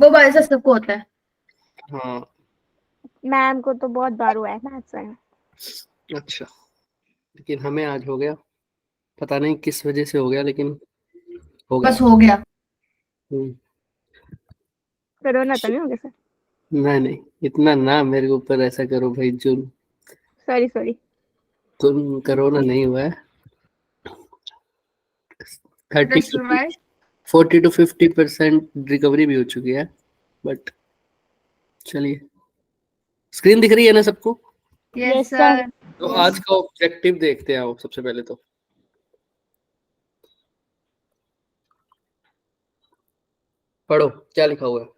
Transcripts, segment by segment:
वो वैसा सबको होता है। हाँ मैम को तो बहुत बार हुआ है मैथ्स में। अच्छा, लेकिन हमें आज हो गया, पता नहीं किस वजह से हो गया, लेकिन हो गया। बस हो गया। हम्म, कोरोना तो नहीं हो गया सर? नहीं नहीं, इतना ना मेरे ऊपर ऐसा करो भाई, जुल्म। Sorry sorry. तुम कोरोना नहीं हुआ है। 30 That's right. 40 to 50% रिकवरी भी हो चुकी है, बट चलिए। स्क्रीन दिख रही है ना सबको? Yes, yes sir. सर। तो आज का ऑब्जेक्टिव देखते हैं आओ, सबसे पहले तो पढ़ो क्या लिखा हुआ है।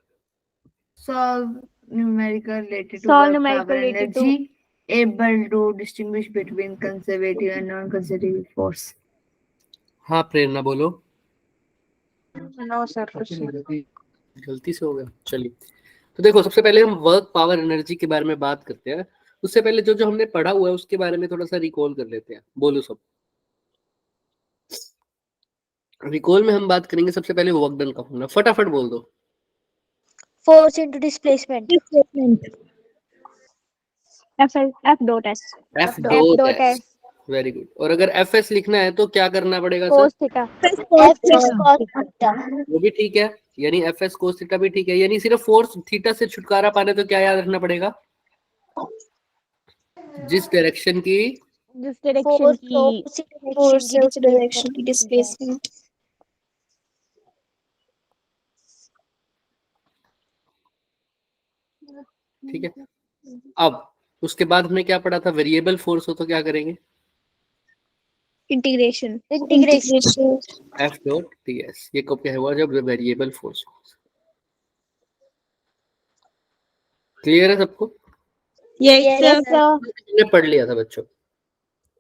Solve numerical related to Solve work, numerical power, related to- energy, able to distinguish between conservative and non-conservative force. हाँ प्रेरणा बोलो। नो सर कुछ नहीं। गलती से हो गया, चलिए। तो देखो, सबसे पहले हम वर्क पावर एनर्जी के बारे में बात करते हैं। उससे पहले जो जो हमने पढ़ा हुआ है उसके बारे में थोड़ा सा रिकॉल कर लेते हैं। बोलो सब। रिकॉल में हम बात करेंगे सबसे पहले वर्क डन का फॉर्मूला, फटाफट बोल दो। Force into displacement. F dot S। F F dot dot S. S। Very good. और अगर एफ एस लिखना है तो क्या करना पड़ेगा sir? Cos theta. F is cos theta. वो भी ठीक है, यानी एफ एस कोस थीटा भी ठीक है, यानी सिर्फ फोर्स थीटा से छुटकारा पाने तो क्या याद रखना पड़ेगा? जिस डायरेक्शन की जिस डायरेक्शन की Force उस direction की displacement. ठीक है। अब उसके बाद हमने क्या पढ़ा था? वेरिएबल फोर्स हो तो क्या करेंगे? Integration. Integration. F dot T S. ये कब क्या हुआ? जब वेरिएबल फोर्स। क्लियर है सबको? Yes Yes, sir. sir. हमने पढ़ लिया था बच्चों।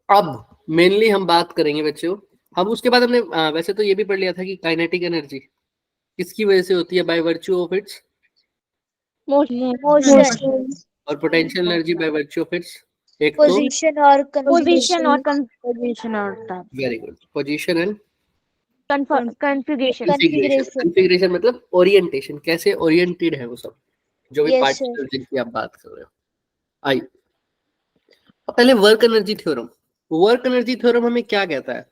अब मेनली हम बात करेंगे बच्चों, हम उसके बाद हमने वैसे तो ये भी पढ़ लिया था कि काइनेटिक एनर्जी किसकी वजह से होती है? By virtue of its. Motion. और potential energy by virtue of its एक तो Position और पोजीशन और configuration. पोजीशन और very good, position and configuration. Configuration. Configuration. Configuration मतलब ओरिएंटेशन, कैसे ओरिएंटेड है वो सब, जो भी Yes, sir. पार्टिकल जिनकी आप बात कर रहे हो। आई पहले work energy theorem. Work energy theorem हमें क्या कहता है,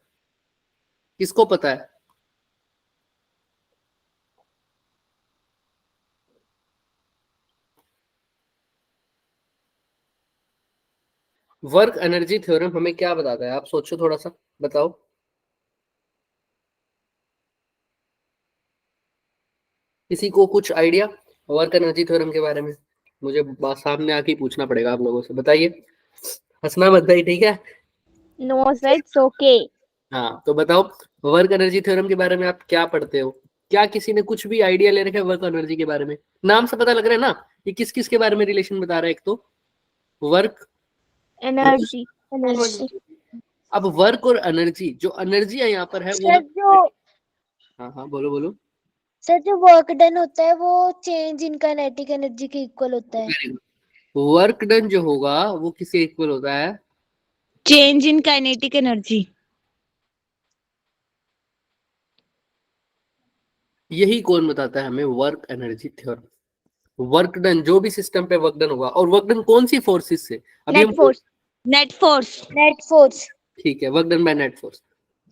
किसको पता है? वर्क एनर्जी थ्योरम हमें क्या बताता है? आप सोचो थोड़ा सा, बताओ। किसी को कुछ आइडिया वर्क एनर्जी थ्योरम के बारे में? मुझे सामने आके ही पूछना पड़ेगा आप लोगों से, बताइए। हंसना मत भाई, ठीक है? No sir it's okay. हाँ तो बताओ, वर्क एनर्जी थ्योरम के बारे में आप क्या पढ़ते हो? क्या किसी ने कुछ भी आइडिया ले रखा है वर्क एनर्जी के बारे में? नाम से पता लग रहा है ना ये किस किस के बारे में रिलेशन बता रहा है। एक तो वर्क, एनर्जी। अब वर्क और एनर्जी, जो एनर्जी है यहाँ पर है वो सर जो हाँ हाँ बोलो बोलो। सर जो वर्क डन होता है वो चेंज इन काइनेटिक एनर्जी के इक्वल होता है. वर्क डन जो होगा वो किसके इक्वल होता है? Change in kinetic energy. यही कौन बताता है हमें? Work energy theorem. Work done, जो भी सिस्टम पे वर्क डन होगा, और वर्क डन कौन सी फोर्सेस से? अभी नेट हम force. Net force. Net force. ठीक है, work done by net force.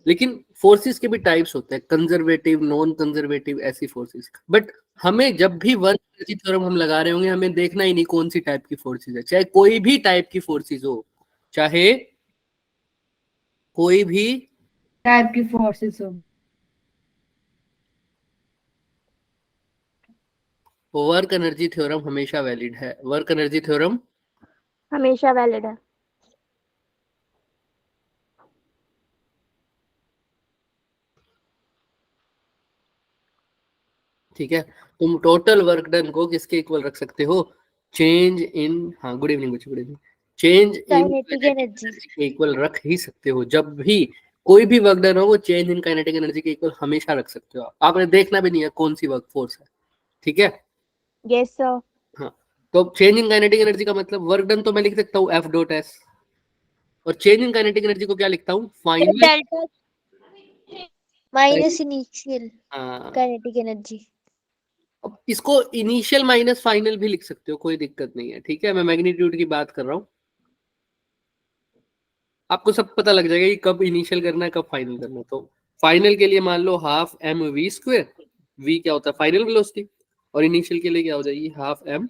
लेकिन फोर्सेस के भी टाइप्स होते हैं, कंजर्वेटिव, नॉन कंजर्वेटिव, ऐसी फोर्सेस। बट हमें जब भी वर्क एनर्जी थ्योरम हम लगा रहे होंगे, हमें देखना ही नहीं कौन सी टाइप की फोर्सेस है, चाहे कोई भी टाइप की फोर्सेस हो, चाहे कोई भी टाइप की फोर्सेस हो। वर्क एनर्जी थ्योरम हमेशा वैलिड है। वर्क एनर्जी थ्योरम हमेशा वैलिड है। ठीक है। तुम टोटल वर्क डन को किसके इक्वल रख सकते हो? चेंज इन, हाँ गुड इवनिंग बच्चों, good evening. Change in kinetic energy. के इक्वल रख ही सकते हो। जब भी कोई भी वर्क डन हो वो चेंज इन काइनेटिक एनर्जी के इक्वल हमेशा रख सकते हो। आपने देखना भी नहीं है कौन सी वर्क फोर्स है, ठीक है? Yes sir. हाँ, तो चेंज इन काइनेटिक एनर्जी का मतलब वर्क डन तो मैं लिख सकता हूँ एफ डॉट एस, और चेंज इन काइनेटिक एनर्जी को क्या लिखता हूँ? फाइनल माइनस इनिशियल हाँ काइनेटिक एनर्जी. अब इसको इनिशियल माइनस फाइनल भी लिख सकते हो, कोई दिक्कत नहीं है, ठीक है। मैं मैग्नीट्यूड की बात कर रहा हूँ, आपको सब पता लग जाएगा कि कब इनिशियल करना है कब फाइनल करना है। तो फाइनल के लिए मान लो half M we square, V क्या होता है फाइनल वेलोसिटी, और इनिशियल के लिए क्या हो जाएगी हाफ एम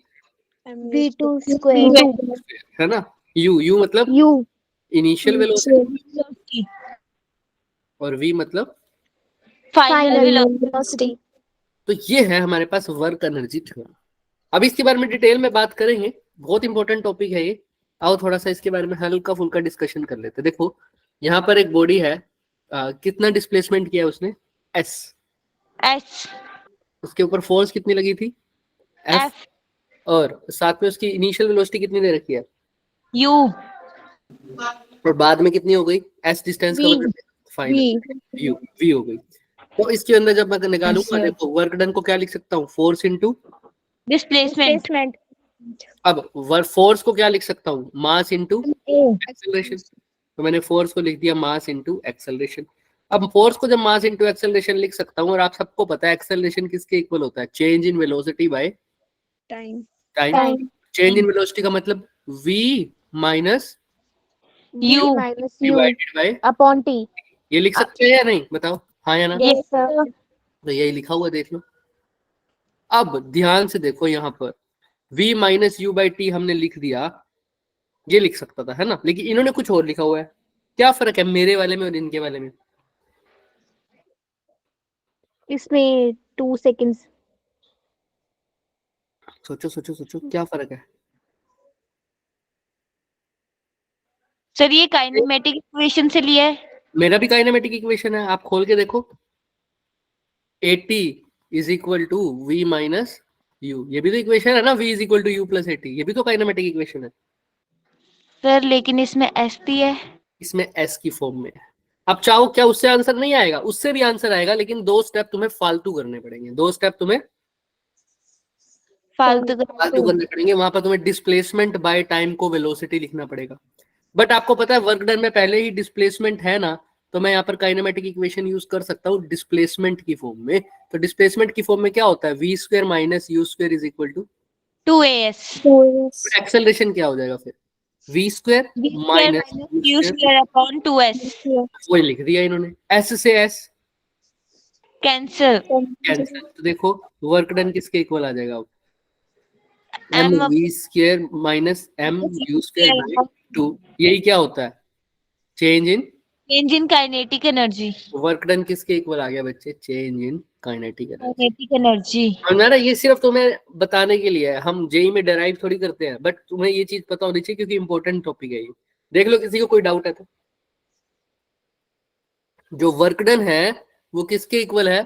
v2 square है ना। यू, यू मतलब U इनिशियल वेलोसिटी और वी मतलब, फाइनल velocity तो ये है हमारे पास वर्क एनर्जी थ्योरम। अब इसके बारे में डिटेल में बात करेंगे, बहुत इंपॉर्टेंट टॉपिक है ये। आओ थोड़ा सा इसके बारे में हल्का फुल्का डिस्कशन कर लेते हैं। देखो यहाँ पर एक बॉडी है, कितना डिस्प्लेसमेंट किया उसने, एस, S उसके ऊपर फोर्स कितनी लगी थी, एफ, F और साथ में उसकी इनिशियल वेलोसिटी कितनी दे रखी है, U और बाद में कितनी हो गई, एस डिस्टेंस का V मतलब फाइनल यू, वी हो गई। तो इसके अंदर जब मैं निकालूंगा, Yes, sir. देखो वर्क डन को क्या लिख सकता हूँ, फोर्स इंटू, displacement अब फोर्स को क्या लिख सकता हूँ, मास इंटू एक्सेलरेशन। तो मैंने फोर्स को लिख दिया मास इंटू एक्सेलरेशन। अब फोर्स को जब मास इंटू एक्सेलरेशन लिख सकता हूँ, और आप सबको पता है एक्सेलरेशन किसके इक्वल होता है, change in velocity bye time time. Change in velocity का मतलब v minus U minus u divided by, upon t ये लिख सकते हैं या नहीं, बताओ हाँ या ना। yes sir तो यही लिखा हुआ देख लो। अब ध्यान से देखो यहाँ पर v minus you by T हमने लिख दिया, ये लिख सकता था है ना, लेकिन इन्होंने कुछ और लिखा हुआ है। क्या फर्क है मेरे वाले में और इनके वाले में, इसमें 2 seconds सोचो सोचो सोचो क्या फर्क है। सर ये काइनेमेटिक इक्वेशन से लिया है मेरा भी काइनेमेटिक इक्वेशन है, आप खोल के देखो, 80 is equal to v minus u, ये भी तो इक्वेशन है ना, v is equal to u plus 80, ये भी तो काइनेमेटिक इक्वेशन है। सर लेकिन इसमें S भी है इसमें s की फॉर्म में है। अब चाहो क्या उससे आंसर नहीं आएगा, उससे भी आंसर आएगा, लेकिन 2 स्टेप तुम्हें फालतू करने पड़ेंगे, 2 स्टेप तुम्हें फालतू फालतू करने पड़ेंगे। वहां पर तुम्हें डिस्प्लेसमेंट बाय टाइम को वेलोसिटी लिखना पड़ेगा। बट आपको पता है वर्क डन में पहले ही डिस्प्लेसमेंट है ना, तो मैं यहाँ पर काइनेमेटिक इक्वेशन यूज कर सकता हूँ डिस्प्लेसमेंट की फॉर्म में। तो डिस्प्लेसमेंट की फॉर्म में क्या होता है, v square minus u square is equal to 2AS acceleration, क्या हो जाएगा फिर, v square minus U square upon 2S वही लिख दिया इन्होंने, एस से एस कैंसिल कैंसिल। तो देखो वर्क डन किसके इक्वल आ जाएगा, M M v square minus M u square by 2, यही क्या होता है, change in change in kinetic energy work done किसके इक्वल आ गया बच्चे, change in kinetic energy. Kinetic energy हमारा ये सिर्फ तुम्हें बताने के लिए है, हम जेई में डेराइव थोड़ी करते हैं, बट तुम्हें ये चीज पता होनी चाहिए क्योंकि इंपॉर्टेंट टॉपिक है ये। देख लो किसी को कोई डाउट है तो, जो वर्क डन है वो किसके इक्वल है,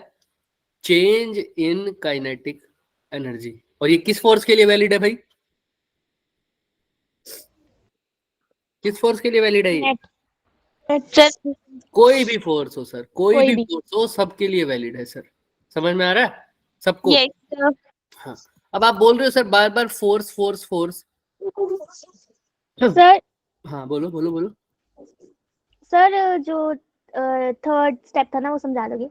चेंज इन काइनेटिक एनर्जी। और ये किस फोर्स के लिए वैलिड है भाई, किस फोर्स के लिए वैलिड है ये, सर कोई भी फोर्स हो सर, कोई भी भी। फोर्स हो सबके लिए वैलिड है सर, समझ में आ रहा है सबको। यस सर हाँ, अब आप बोल रहे हो सर बार बार फोर्स फोर्स फोर्स, सर हाँ बोलो बोलो बोलो। सर जो थर्ड स्टेप था ना वो समझा दोगे,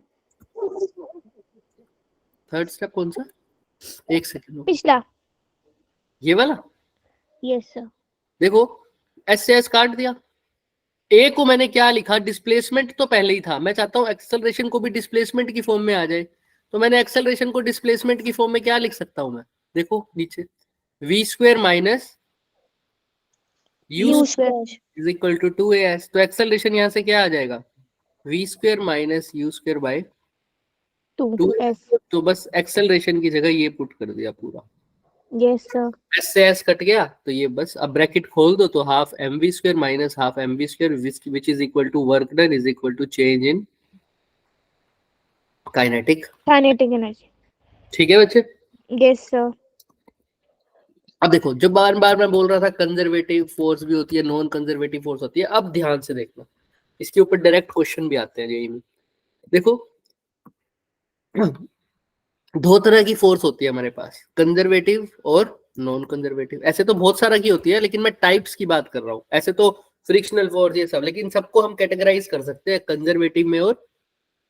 थर्ड स्टेप कौन सा, एक सेकंड, पिछला। ये वाला। यस सर देखो एस से एस काट दिया, ए को मैंने क्या लिखा, डिस्प्लेसमेंट तो पहले ही था, मैं चाहता हूँ एक्सेलरेशन को भी डिस्प्लेसमेंट की फॉर्म में आ जाए, तो मैंने एक्सेलरेशन को डिस्प्लेसमेंट की फॉर्म में क्या लिख सकता हूँ मैं, देखो नीचे v square minus u square is equal to 2as, तो एक्सेलरेशन यहाँ से क्या आ जाएगा, v square minus u square by 2s। तो बस एक्सेलरेशन की जगह ये पुट कर दिया पूरा, यस सर एस से एस कट गया, तो ये बस अब ब्रैकेट खोल दो, तो half M we square minus half M we square which is equal to work done is equal to change in kinetic energy. ठीक है बच्चे। यस सर अब देखो जो बार बार मैं बोल रहा था कंजर्वेटिव फोर्स भी होती है, नॉन कंजर्वेटिव फोर्स होती है, अब ध्यान से देखना, इसके ऊपर डायरेक्ट क्वेश्चन भी आते हैं जेईई में। देखो दो तरह की फोर्स होती है हमारे पास, कंजर्वेटिव और नॉन कंजर्वेटिव। ऐसे तो बहुत सारा की होती है, लेकिन मैं टाइप्स की बात कर रहा हूँ, ऐसे तो फ्रिक्शनल फोर्स ये सब, लेकिन सबको हम कैटेगराइज कर सकते हैं कंजर्वेटिव में और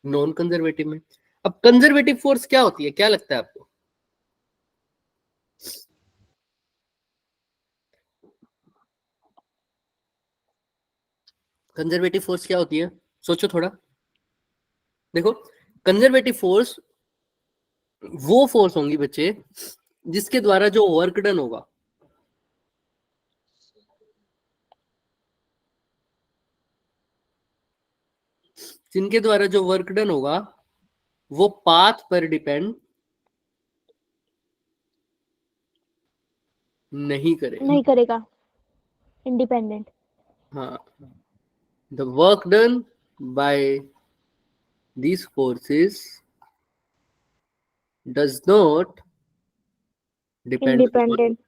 नॉन कंजर्वेटिव में। अब कंजर्वेटिव फोर्स क्या होती है, क्या लगता है आपको, कंजर्वेटिव फोर्स क्या होती है, सोचो थोड़ा। देखो, कंजर्वेटिव फोर्स वो फोर्स होंगी बच्चे जिसके द्वारा जो वर्क डन होगा, जिनके द्वारा जो वर्क डन होगा वो पाथ पर डिपेंड नहीं करेगा। नहीं करेगा, इंडिपेंडेंट। हाँ, the work done bye these forces does not depend on independent.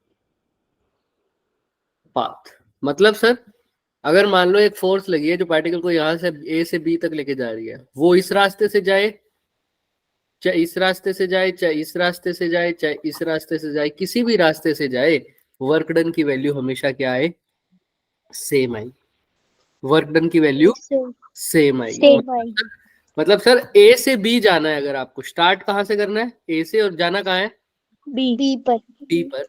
path। मतलब सर, अगर मान लो एक फोर्स लगी है जो पार्टिकल को यहां से ए से बी तक लेके जा रही है, वो इस रास्ते से जाए चाहे इस रास्ते से जाए, चाहे इस रास्ते से जाए, चाहे इस रास्ते से जाए, किसी भी रास्ते से जाए, वर्क डन की वैल्यू हमेशा क्या आए, सेम आई। वर्क डन की वैल्यू सेम आएगी। सेम आई। मतलब सर ए से बी जाना है, अगर आपको स्टार्ट कहाँ से करना है, ए से, और जाना कहाँ है, बी पर। बी पर।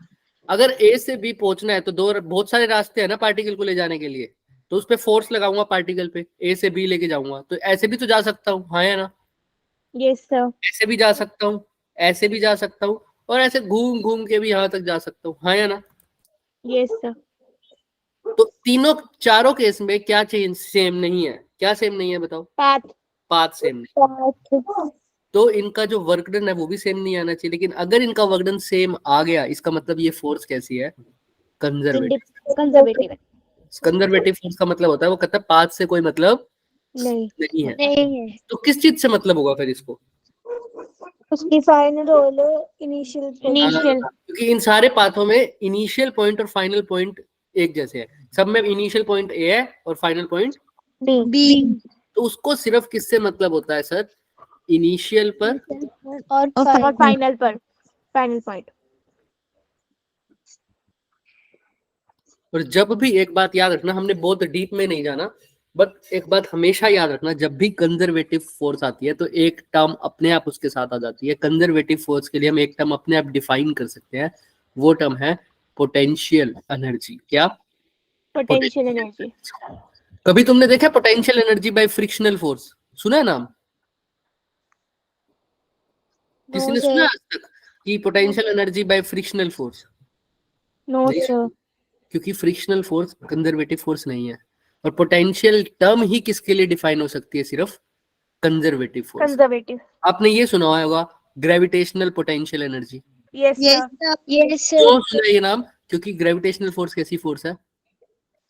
अगर ए से बी पहुंचना है तो बहुत सारे रास्ते हैं ना पार्टिकल को ले जाने के लिए, तो उस पे फोर्स लगाऊंगा पार्टिकल पे, ए से बी लेके जाऊंगा, तो ऐसे भी तो जा सकता हूँ, हाँ या ना, यस सर। ऐसे भी जा सकता हूँ, ऐसे भी जा सकता हूँ, और ऐसे घूम घूम के भी यहाँ तक जा सकता हूँ, हाँ या ना। Yes sir. तो तीनों चारों केस में क्या चेंज सेम नहीं है, क्या सेम नहीं है बताओ, पाथ। पाथ सेम नहीं। तो इनका जो वर्क डन है वो भी सेम नहीं आना चाहिए, लेकिन अगर इनका वर्क डन सेम आ गया, इसका मतलब ये फोर्स कैसी है, कंजर्वेटिव। कंजर्वेटिव। कंजर्वेटिव फोर्स का मतलब होता है वो कहता है पाथ से कोई मतलब नहीं नहीं है। नहीं है। तो किस चीज से मतलब होगा फिर इसको, उसकी फाइनल रोल इनिशियल क्योंकि इन सारे पाथों में इनिशियल पॉइंट और फाइनल पॉइंट एक जैसे है, सब में इनिशियल पॉइंट ए है और फाइनल पॉइंट बी। तो उसको सिर्फ किससे मतलब होता है सर, इनिशियल पर और फाइनल पर, फाइनल पॉइंट। और जब भी, एक बात याद रखना, हमने बहुत डीप में नहीं जाना, बट एक बात हमेशा याद रखना, जब भी कंजर्वेटिव फोर्स आती है तो एक टर्म अपने आप उसके साथ आ जाती है। कंजर्वेटिव फोर्स के लिए हम एक टर्म अपने आप डिफाइन कर सकते हैं, वो टर्म है पोटेंशियल एनर्जी। क्या, पोटेंशियल एनर्जी। कभी तुमने देखा potential energy by frictional force, सुना है नाम, किसी ने सुना आज तक कि potential energy by frictional force? No sir. क्योंकि फ्रिक्शनल फोर्स कंजर्वेटिव फोर्स नहीं है, और पोटेंशियल टर्म ही किसके लिए डिफाइन हो सकती है, सिर्फ कंजर्वेटिव फोर्स। कंजर्वेटिव। आपने ये सुना होगा gravitational potential energy, yes sir. Yes क्यों सुना ये नाम, क्योंकि ग्रेविटेशनल फोर्स कैसी फोर्स है,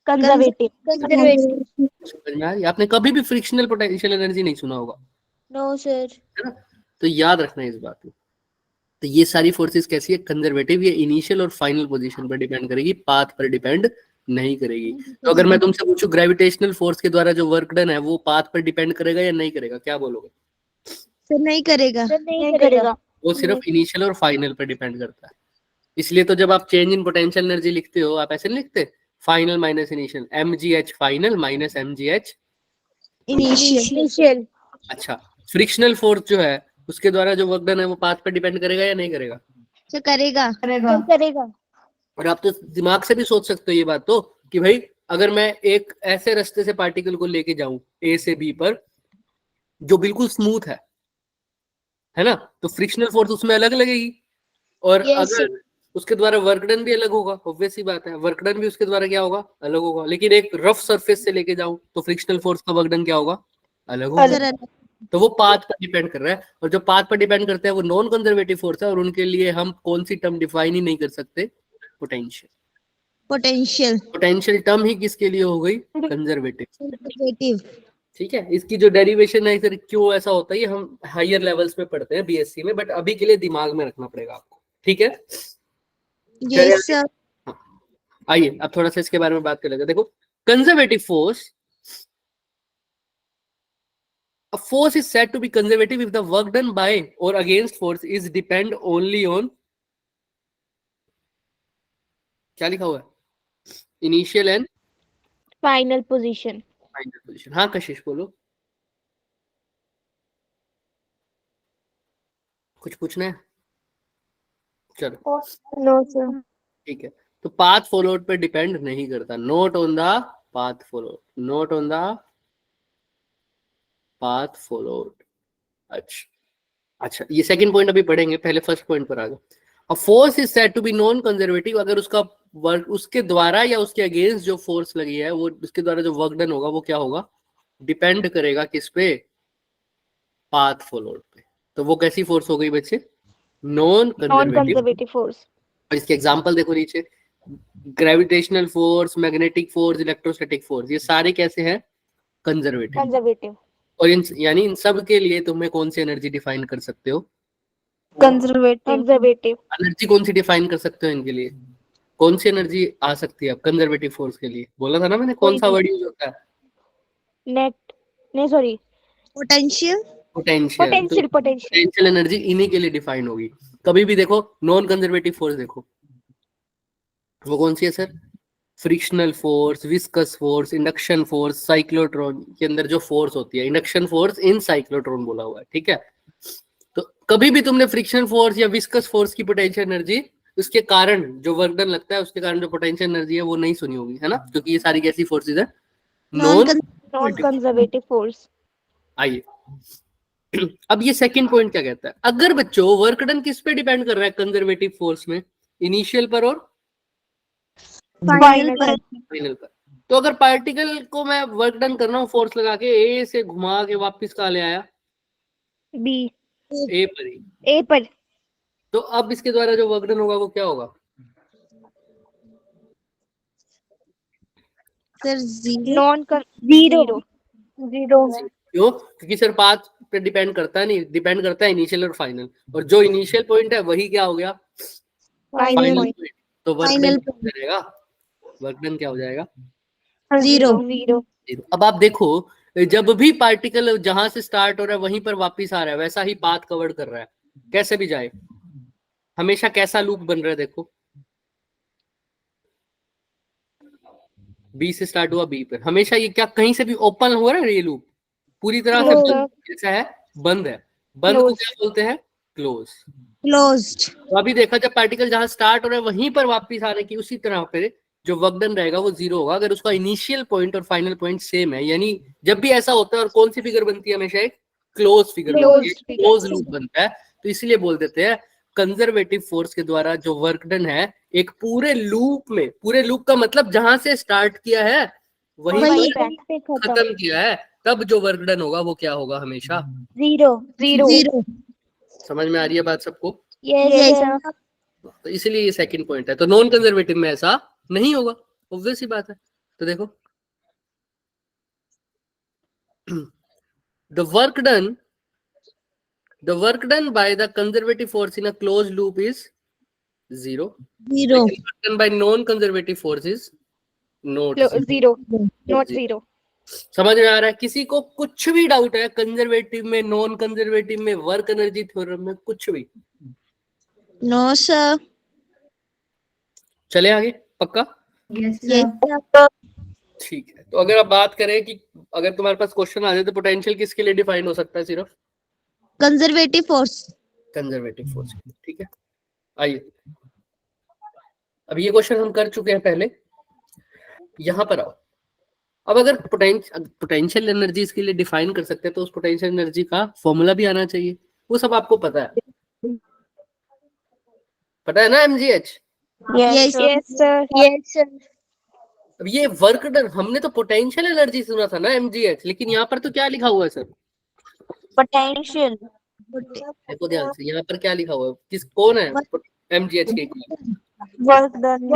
कंजर्वेटिव। कंजर्वेटिव। समझ में आ रही है? आपने कभी भी फ्रिक्शनल पोटेंशियल एनर्जी नहीं सुना होगा, नो सर। है ना, तो याद रखना इस बात को। तो ये सारी फोर्सेस कैसी है, कंजर्वेटिव, ये इनिशियल और फाइनल पोजीशन पर डिपेंड करेगी, पाथ पर डिपेंड नहीं करेगी। तो अगर मैं तुमसे पूछूं ग्रेविटेशनल फोर्स के द्वारा जो वर्क डन है वो पाथ पर डिपेंड करेगा या नहीं करेगा, क्या बोलोगे? सर नहीं करेगा। नहीं करेगा। वो सिर्फ इनिशियल और फाइनल पर डिपेंड करता है। इसलिए तो जब आप चेंज इन पोटेंशियल एनर्जी लिखते हो, आप ऐसे नहीं लिखते, final minus initial, mgh final minus mgh initial. अच्छा, फ्रिक्शनल फोर्स जो है उसके द्वारा जो वर्क डन है वो पाथ पर डिपेंड करेगा या नहीं करेगा? सर करेगा। करेगा। और आप तो दिमाग से भी सोच सकते हो ये बात तो, कि भाई अगर मैं एक ऐसे रास्ते से पार्टिकल को लेके जाऊं ए से बी पर जो बिल्कुल स्मूथ है ना, तो फ्रिक्शनल फोर्स उसमें अलग लगेगी, और अगर उसके द्वारा वर्क डन भी अलग होगा, ऑब्वियस सी बात है, वर्क डन भी उसके द्वारा क्या होगा, अलग होगा। लेकिन एक रफ सरफेस से लेके जाऊं तो फ्रिक्शनल फोर्स का वर्क डन क्या होगा, अलग होगा। सर तो वो पाथ पर डिपेंड कर रहा है, और जो पाथ पर डिपेंड करता है वो नॉन कंजर्वेटिव फोर्स है, और उनके लिए हम कौन सी टर्म डिफाइन ही नहीं कर सकते, पोटेंशियल। पोटेंशियल। पोटेंशियल टर्म ही किसके लिए हो गई, कंजर्वेटिव। कंजर्वेटिव। ठीक है, इसकी जो डेरिवेशन है सर क्यों ऐसा होता है ये हम हायर लेवल्स पे पढ़ते हैं बीएससी में, बट अभी के लिए दिमाग में रखना पड़ेगा आपको, ठीक है। Yes sir. आइए अब थोड़ा सा इसके बारे में बात कर लेते हैं। देखो, conservative force, a force is said to be conservative if the work done by or against force is depend only on, क्या लिखा हुआ है, initial and final position. Final position. हाँ कशिश बोलो, कुछ पूछना है, चलो नो सर। ठीक है। तो पाथ फॉलोड पे डिपेंड नहीं करता, not on the path followed, not on the path followed. अच्छा, ये सेकंड पॉइंट अभी पढ़ेंगे, पहले फर्स्ट पॉइंट पर आ गए। A force is said to be non conservative, अगर उसका वर्क, उसके द्वारा या उसके अगेंस्ट जो फोर्स लगी है, वो उसके द्वारा जो वर्क डन होगा वो क्या होगा, डिपेंड करेगा किस पे, पाथ फॉलोड पे। तो वो कैसी फोर्स हो गई बच्चे, नॉन कंजर्वेटिव फोर्स। और इसके एग्जांपल देखो नीचे, gravitational force, magnetic force, electrostatic force, ये सारे कैसे हैं, कंजर्वेटिव। और यानी इन सब के लिए तुम्हें कौन सी एनर्जी डिफाइन कर सकते हो, कंजर्वेटिव। एनर्जी कौन सी डिफाइन कर सकते हो इनके लिए, कौन सी एनर्जी आ सकती है अब कंजर्वेटिव फोर्स के लिए, बोला था ना मैंने, कौन सा वर्ड यूज होता है, पोटेंशियल। पोटेंशियल एनर्जी इन्हीं के लिए डिफाइन होगी। कभी भी देखो नॉन कंजर्वेटिव फोर्स देखो, वो कौन सी है sir, frictional force, viscous force, induction force, cyclotron के अंदर जो फोर्स होती है, इंडक्शन फोर्स इन साइक्लोट्रॉन बोला हुआ है, ठीक है। तो कभी भी तुमने फ्रिक्शन फोर्स या विस्कस फोर्स की पोटेंशियल एनर्जी, उसके कारण जो वर्क डन लगता है, उसके कारण जो पोटेंशियल एनर्जी है, वो नहीं सुनी होगी, है ना, क्योंकि ये सारी कैसी फोर्सेज है, नॉन कंजर्वेटिव फोर्स। आइए अब ये सेकंड पॉइंट क्या कहता है, अगर बच्चों वर्क डन किस पे डिपेंड कर रहा है कंजर्वेटिव फोर्स में, इनिशियल पर और फाइनल पर। फाइनल पर। तो अगर पार्टिकल को मैं वर्क डन कर रहा हूँ फोर्स लगा के, ए से घुमा के वापस कहाँ ले आया, बी, ए पर ही, ए पर। तो अब इसके द्वारा जो वर्क डन होगा वो क्या होगा, सर जीरो। क्यों, क्योंकि सर पाथ पे डिपेंड करता है, नहीं डिपेंड करता है इनिशियल और फाइनल, और जो इनिशियल पॉइंट है वही क्या हो गया, फाइनल पॉइंट। तो वर्क डन क्या हो जाएगा, वर्क डन क्या हो जाएगा, जीरो। अब आप देखो, जब भी पार्टिकल जहां से स्टार्ट हो रहा है वहीं पर वापस आ रहा है, वैसा ही पाथ कवर कर रहा है, कैसे भी जाए, हमेशा कैसा लूप बन रहा है, देखो बी से स्टार्ट हुआ बी पर, हमेशा ये क्या कहीं से भी ओपन हो रहा है, ये लूप पूरी तरह से बंद, कैसा है, बंद है, बंद को क्या बोलते हैं, क्लोज्ड। तो अभी देखा, जब पार्टिकल जहां स्टार्ट हो रहा है वहीं पर वापस आने की, उसी तरह पे जो वर्क डन रहेगा वो जीरो होगा, अगर उसका इनिशियल पॉइंट और फाइनल पॉइंट सेम है। यानी जब भी ऐसा होता है, और कौन सी फिगर बनती है हमेशा, एक क्लोज फिगर बनती है, क्लोज लूप बनता है। तो इसलिए बोल देते हैं कंजर्वेटिव फोर्स के द्वारा जो वर्क डन है, एक पूरे लूप में, पूरे लूप का मतलब जहां से स्टार्ट किया है वहीं पे खत्म किया है, तब जो वर्क डन होगा वो क्या होगा, हमेशा जीरो। समझ में आ रही है बात सबको, यस। तो इसलिए ये सेकंड पॉइंट है। तो नॉन कंजर्वेटिव में ऐसा नहीं होगा, ऑब्वियस ही बात है। तो देखो the work done by the conservative force in a closed loop is zero. Work done by non-conservative force is not zero. समझ में आ रहा है? किसी को कुछ भी डाउट है कंजर्वेटिव में, नॉन कंजर्वेटिव में, वर्क एनर्जी थ्योरम में, कुछ भी? No sir. चले आगे, पक्का? yes, ठीक है। तो अगर आप बात करें कि अगर तुम्हारे पास क्वेश्चन आ जाए तो पोटेंशियल किसके लिए डिफाइन हो सकता है, सिर्फ कंजर्वेटिव फोर्स। कंजर्वेटिव फोर्स, ठीक है। आइए, अब ये क्वेश्चन हम कर चुके हैं पहले, यहां पर आओ। अब अगर पोटेंशियल एनर्जी इसके लिए डिफाइन कर सकते हैं तो उस पोटेंशियल एनर्जी का फॉर्मूला भी आना चाहिए, वो सब आपको पता है, पता है ना, mgh? Yes sir. अब ये वर्क डन, हमने तो पोटेंशियल एनर्जी सुना था ना, mgh, लेकिन यहाँ पर तो क्या लिखा हुआ है सर, पोटेंशियल। देखो ध्यान से, यहाँ पर क्या लिखा हुआ है, कौन है mgh के इक्वल? Work done.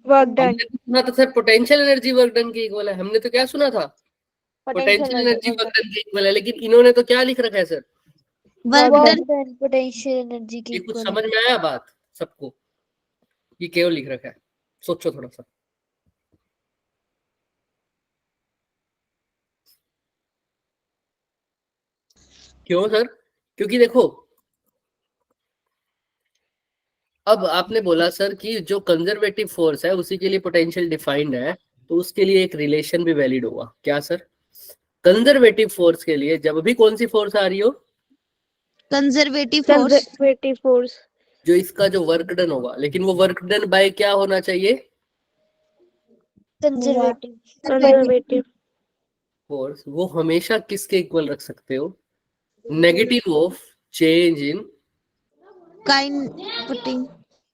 हमने सुना था sir potential energy work done के इक्वल है, हमने तो क्या सुना था, पोटेंशियल एनर्जी वर्क डन के इक्वल है, लेकिन इन्होंने तो क्या लिख रखा है sir, work done potential energy की ये कुछ समझ में आया बात सबको? ये केवल लिख रखा है, सोचो थोड़ा सा। क्यों सर? क्योंकि देखो, अब आपने बोला सर कि जो कंजर्वेटिव फोर्स है उसी के लिए पोटेंशियल डिफाइंड है, तो उसके लिए एक रिलेशन भी वैलिड होगा। क्या सर? कंजर्वेटिव फोर्स के लिए जब भी कौन सी फोर्स आ रही हो, कंजर्वेटिव फोर्स, जो इसका जो वर्क डन होगा, लेकिन वो वर्क डन बाय क्या होना चाहिए, कंजर्वेटिव फोर्स वो हमेशा किसके इक्वल रख सकते हो? Negative of change in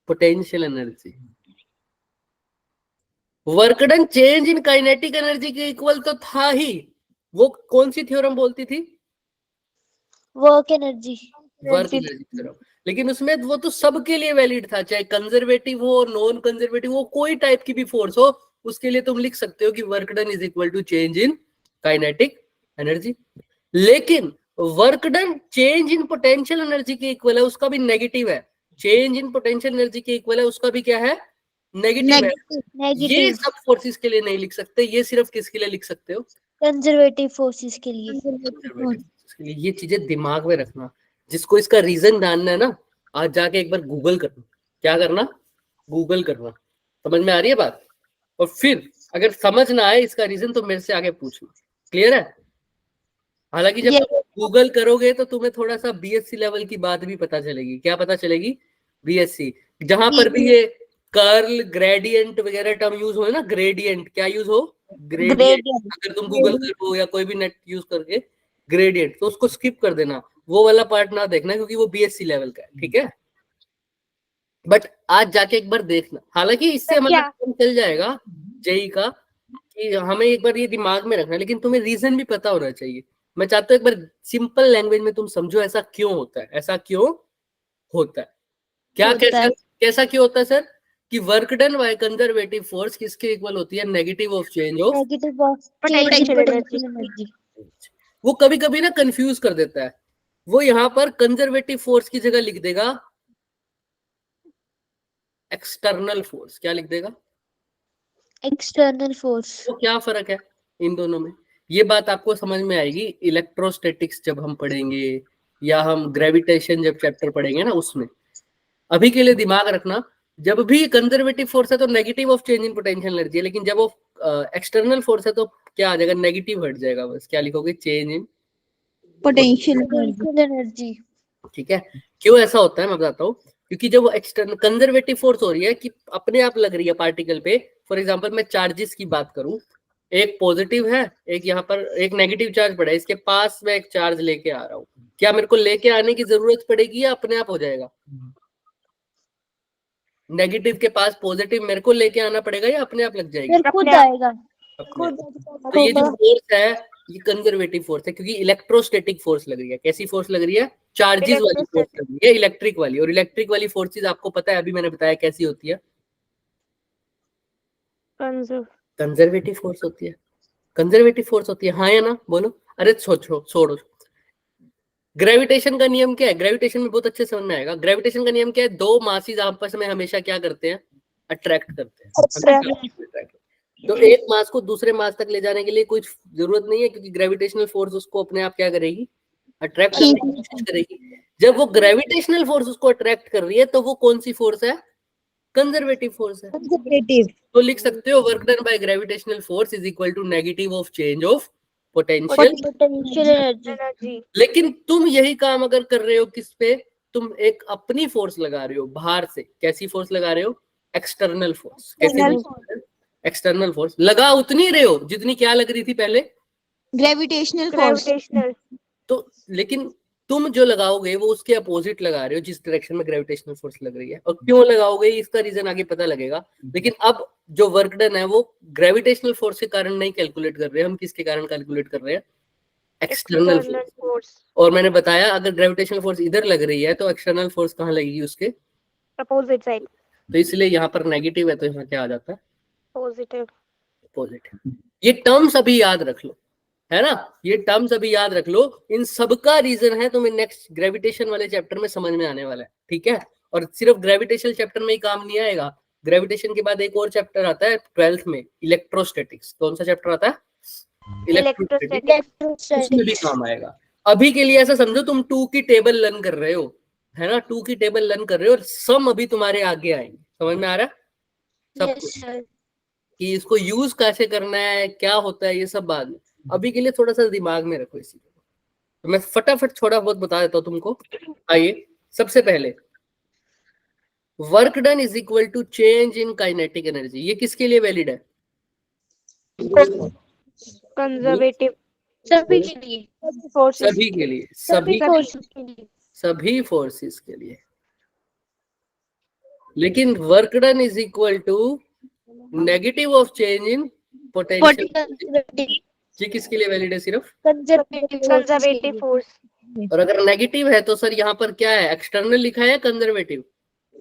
potential energy. Work done change in kinetic energy के इक्वल तो था ही। वो कौन सी थ्योरम बोलती थी? Work energy work energy theorem. लेकिन उसमें वो तो सबके लिए वैलिड था, चाहे कंजर्वेटिव हो नॉन कंजर्वेटिव हो, कोई टाइप की भी फोर्स हो, उसके लिए तुम लिख सकते हो कि work done is equal to change in kinetic energy. लेकिन work done change in potential energy के इक्वल है, उसका भी नेगेटिव है। चेंज इन पोटेंशियल एनर्जी के इक्वल है, उसका भी क्या है? नेगेटिव है। ये सब फोर्सेस के लिए नहीं लिख सकते, ये सिर्फ किसके लिए लिख सकते हो? कंजर्वेटिव फोर्सेस के लिए। के लिए। ये चीजें दिमाग में रखना। जिसको इसका रीजन जानना है ना, आज जाके एक बार गूगल करना। क्या करना? गूगल करना। समझ में आ रही है बात? और फिर अगर समझ ना आए इसका रीजन तो मेरे से आगे पूछना। क्लियर है? हालांकि जब तुम गूगल करोगे तो तुम्हें थोड़ा सा बीएससी लेवल की बात भी पता चलेगी। क्या पता चलेगी? बीएससी। जहां पर भी ये कर्ल ग्रेडियंट वगैरह टर्म यूज हो ना, ग्रेडियंट क्या यूज हो? ग्रेडियंट। अगर तुम गूगल करो या कोई भी नेट यूज करके ग्रेडियंट, तो उसको स्किप कर देना, वो वाला पार्ट ना देखना, क्योंकि वो बीएससी लेवल का है। ठीक है? बट आज जाके एक बार देखना। हालांकि इससे मतलब चल जाएगा जेई का कि हमें एक बार ये दिमाग में रखना, लेकिन तुम्हें रीजन भी पता होना चाहिए। मैं चाहता हूँ एक बार सिंपल लैंग्वेज में तुम समझो ऐसा क्यों होता है। ऐसा क्यों होता है? क्या कैसा क्यों होता है सर? कि work done by conservative force किसके इक्वल होती है? Negative of change of potential energy. वो कभी कभी ना कंफ्यूज कर देता है। वो यहाँ पर कंजर्वेटिव फोर्स की जगह लिख देगा एक्सटर्नल फोर्स। क्या लिख देगा? External force. तो क्या फर्क है इन दोनों में? ये बात आपको समझ में आएगी इलेक्ट्रोस्टैटिक्स जब हम पढ़ेंगे, या हम ग्रेविटेशन जब चैप्टर पढ़ेंगे ना, उसमें। अभी के लिए दिमाग रखना, जब भी कंजर्वेटिव फोर्स है तो negative of change in potential energy है, लेकिन जब वो एक्सटर्नल फोर्स है तो क्या आ जाएगा? नेगेटिव हट जाएगा। बस क्या लिखोगे? Change in potential energy. ठीक है? क्यों ऐसा होता है मैं बताता हूँ। क्योंकि जब वो एक्सटर्नल कंजर्वेटिव फोर्स हो रही है कि अपने आप लग रही है पार्टिकल पे। फॉर एग्जांपल मैं चार्जेस की बात करूं, एक पॉजिटिव है, एक यहाँ पर एक नेगेटिव चार्ज पड़ा है, इसके पास मैं एक चार्ज लेके आ रहा हूँ। क्या मेरे को लेके आने की जरूरत पड़ेगी या अपने आप हो जाएगा? नेगेटिव के पास पॉजिटिव मेरे को लेके आना पड़ेगा या अपने आप लग जाएगी? खुद आएगा। तो ये जो फोर्स है ये कंजर्वेटिव फोर्स है, क्योंकि इलेक्ट्रोस्टैटिक फोर्स लग रही है। कैसी फोर्स लग रही है? चार्जेस वाली फोर्स लग रही है, इलेक्ट्रिक वाली। और इलेक्ट्रिक वाली फोर्सेस आपको पता है, अभी मैंने बताया कैसी होती है? कंजर्वेटिव फोर्स होती है। कंजर्वेटिव फोर्स होती है, हाँ या ना? बोलो। अरे छोड़ो। ग्रेविटेशन का नियम क्या है? ग्रेविटेशन में बहुत अच्छे समझ में आएगा। ग्रेविटेशन का नियम क्या है? दो मासेस आपस में हमेशा क्या करते हैं? अट्रैक्ट करते हैं। तो एक मास को दूसरे मास तक ले जाने के लिए कुछ जरूरत नहीं है, क्योंकि ग्रेविटेशनल फोर्स उसको अपने आप क्या करेगी? अट्रैक्ट करने की कोशिश करेगी। जब वो ग्रेविटेशनल फोर्स उसको अट्रैक्ट कर रही है तो वो कौन सी फोर्स है? कंजर्वेटिव फोर्स है। तो लिख सकते हो work done by gravitational force is equal to negative of change of potential energy. लेकिन तुम यही काम अगर कर रहे हो किस पे? तुम एक अपनी फोर्स लगा रहे हो बाहर से। कैसी फोर्स लगा रहे हो? External force. कैसी? एक्सटर्नल फोर्स लगा उतनी रहे हो जितनी क्या लग रही थी पहले? Gravitational force. तो लेकिन तुम जो लगाओगे वो उसके अपोजिट लगा रहे हो, जिस डायरेक्शन में ग्रेविटेशनल फोर्स लग रही है। और क्यों लगाओगे इसका रीजन आगे पता लगेगा। लेकिन अब जो वर्क डन है वो ग्रेविटेशनल फोर्स के कारण नहीं कैलकुलेट कर रहे हैं हम। किसके कारण कैलकुलेट कर रहे हैं? External force. और मैंने बताया अगर ग्रेविटेशनल फोर्स इधर लग रही है तो एक्सटर्नल फोर्स कहाँ लगेगी? उसके अपोजिट साइड। तो इसलिए यहाँ पर नेगेटिव है तो यहाँ क्या आ जाता है? पॉजिटिव। ये टर्म्स अभी याद रख लो, है ना? ये टर्म्स अभी याद रख लो। इन सब का रीजन है तुम्हें नेक्स्ट ग्रेविटेशन वाले चैप्टर में समझ में आने वाला है। ठीक है? और सिर्फ ग्रेविटेशनल चैप्टर में ही काम नहीं आएगा। ग्रेविटेशन के बाद एक और चैप्टर आता है 12th में, इलेक्ट्रोस्टैटिक्स। कौन सा चैप्टर आता है? इलेक्ट्रोस्टैटिक्स। उसमें भी काम आएगा। अभी के लिए ऐसा समझो तुम 2 की टेबल लर्न कर रहे हो, है ना? 2 की टेबल लर्न कर रहे हो और सम अभी तुम्हारे आगे आएंगे। समझ में आ रहा है सब कुछ? कि इसको यूज कैसे करना है, क्या होता है, ये सब बाद में। अभी के लिए थोड़ा सा दिमाग में रखो इसी को। तो मैं फटाफट थोड़ा बहुत बता देता हूँ तुमको। आइए, सबसे पहले work done is equal to change in kinetic energy. ये किसके लिए वैलिड है? कंजर्वेटिव सभी के लिए फोर्सेस सभी के लिए, सभी सभी फोर्सेस के लिए सभी फोर्सेस के लिए। लेकिन work done is equal to negative of change in potential. Conservative ये किसके लिए वैलिड है सिर्फ? कंजर्वेटिव फोर्स और अगर नेगेटिव है तो सर यहाँ पर क्या है, एक्सटर्नल लिखा है या कंजर्वेटिव?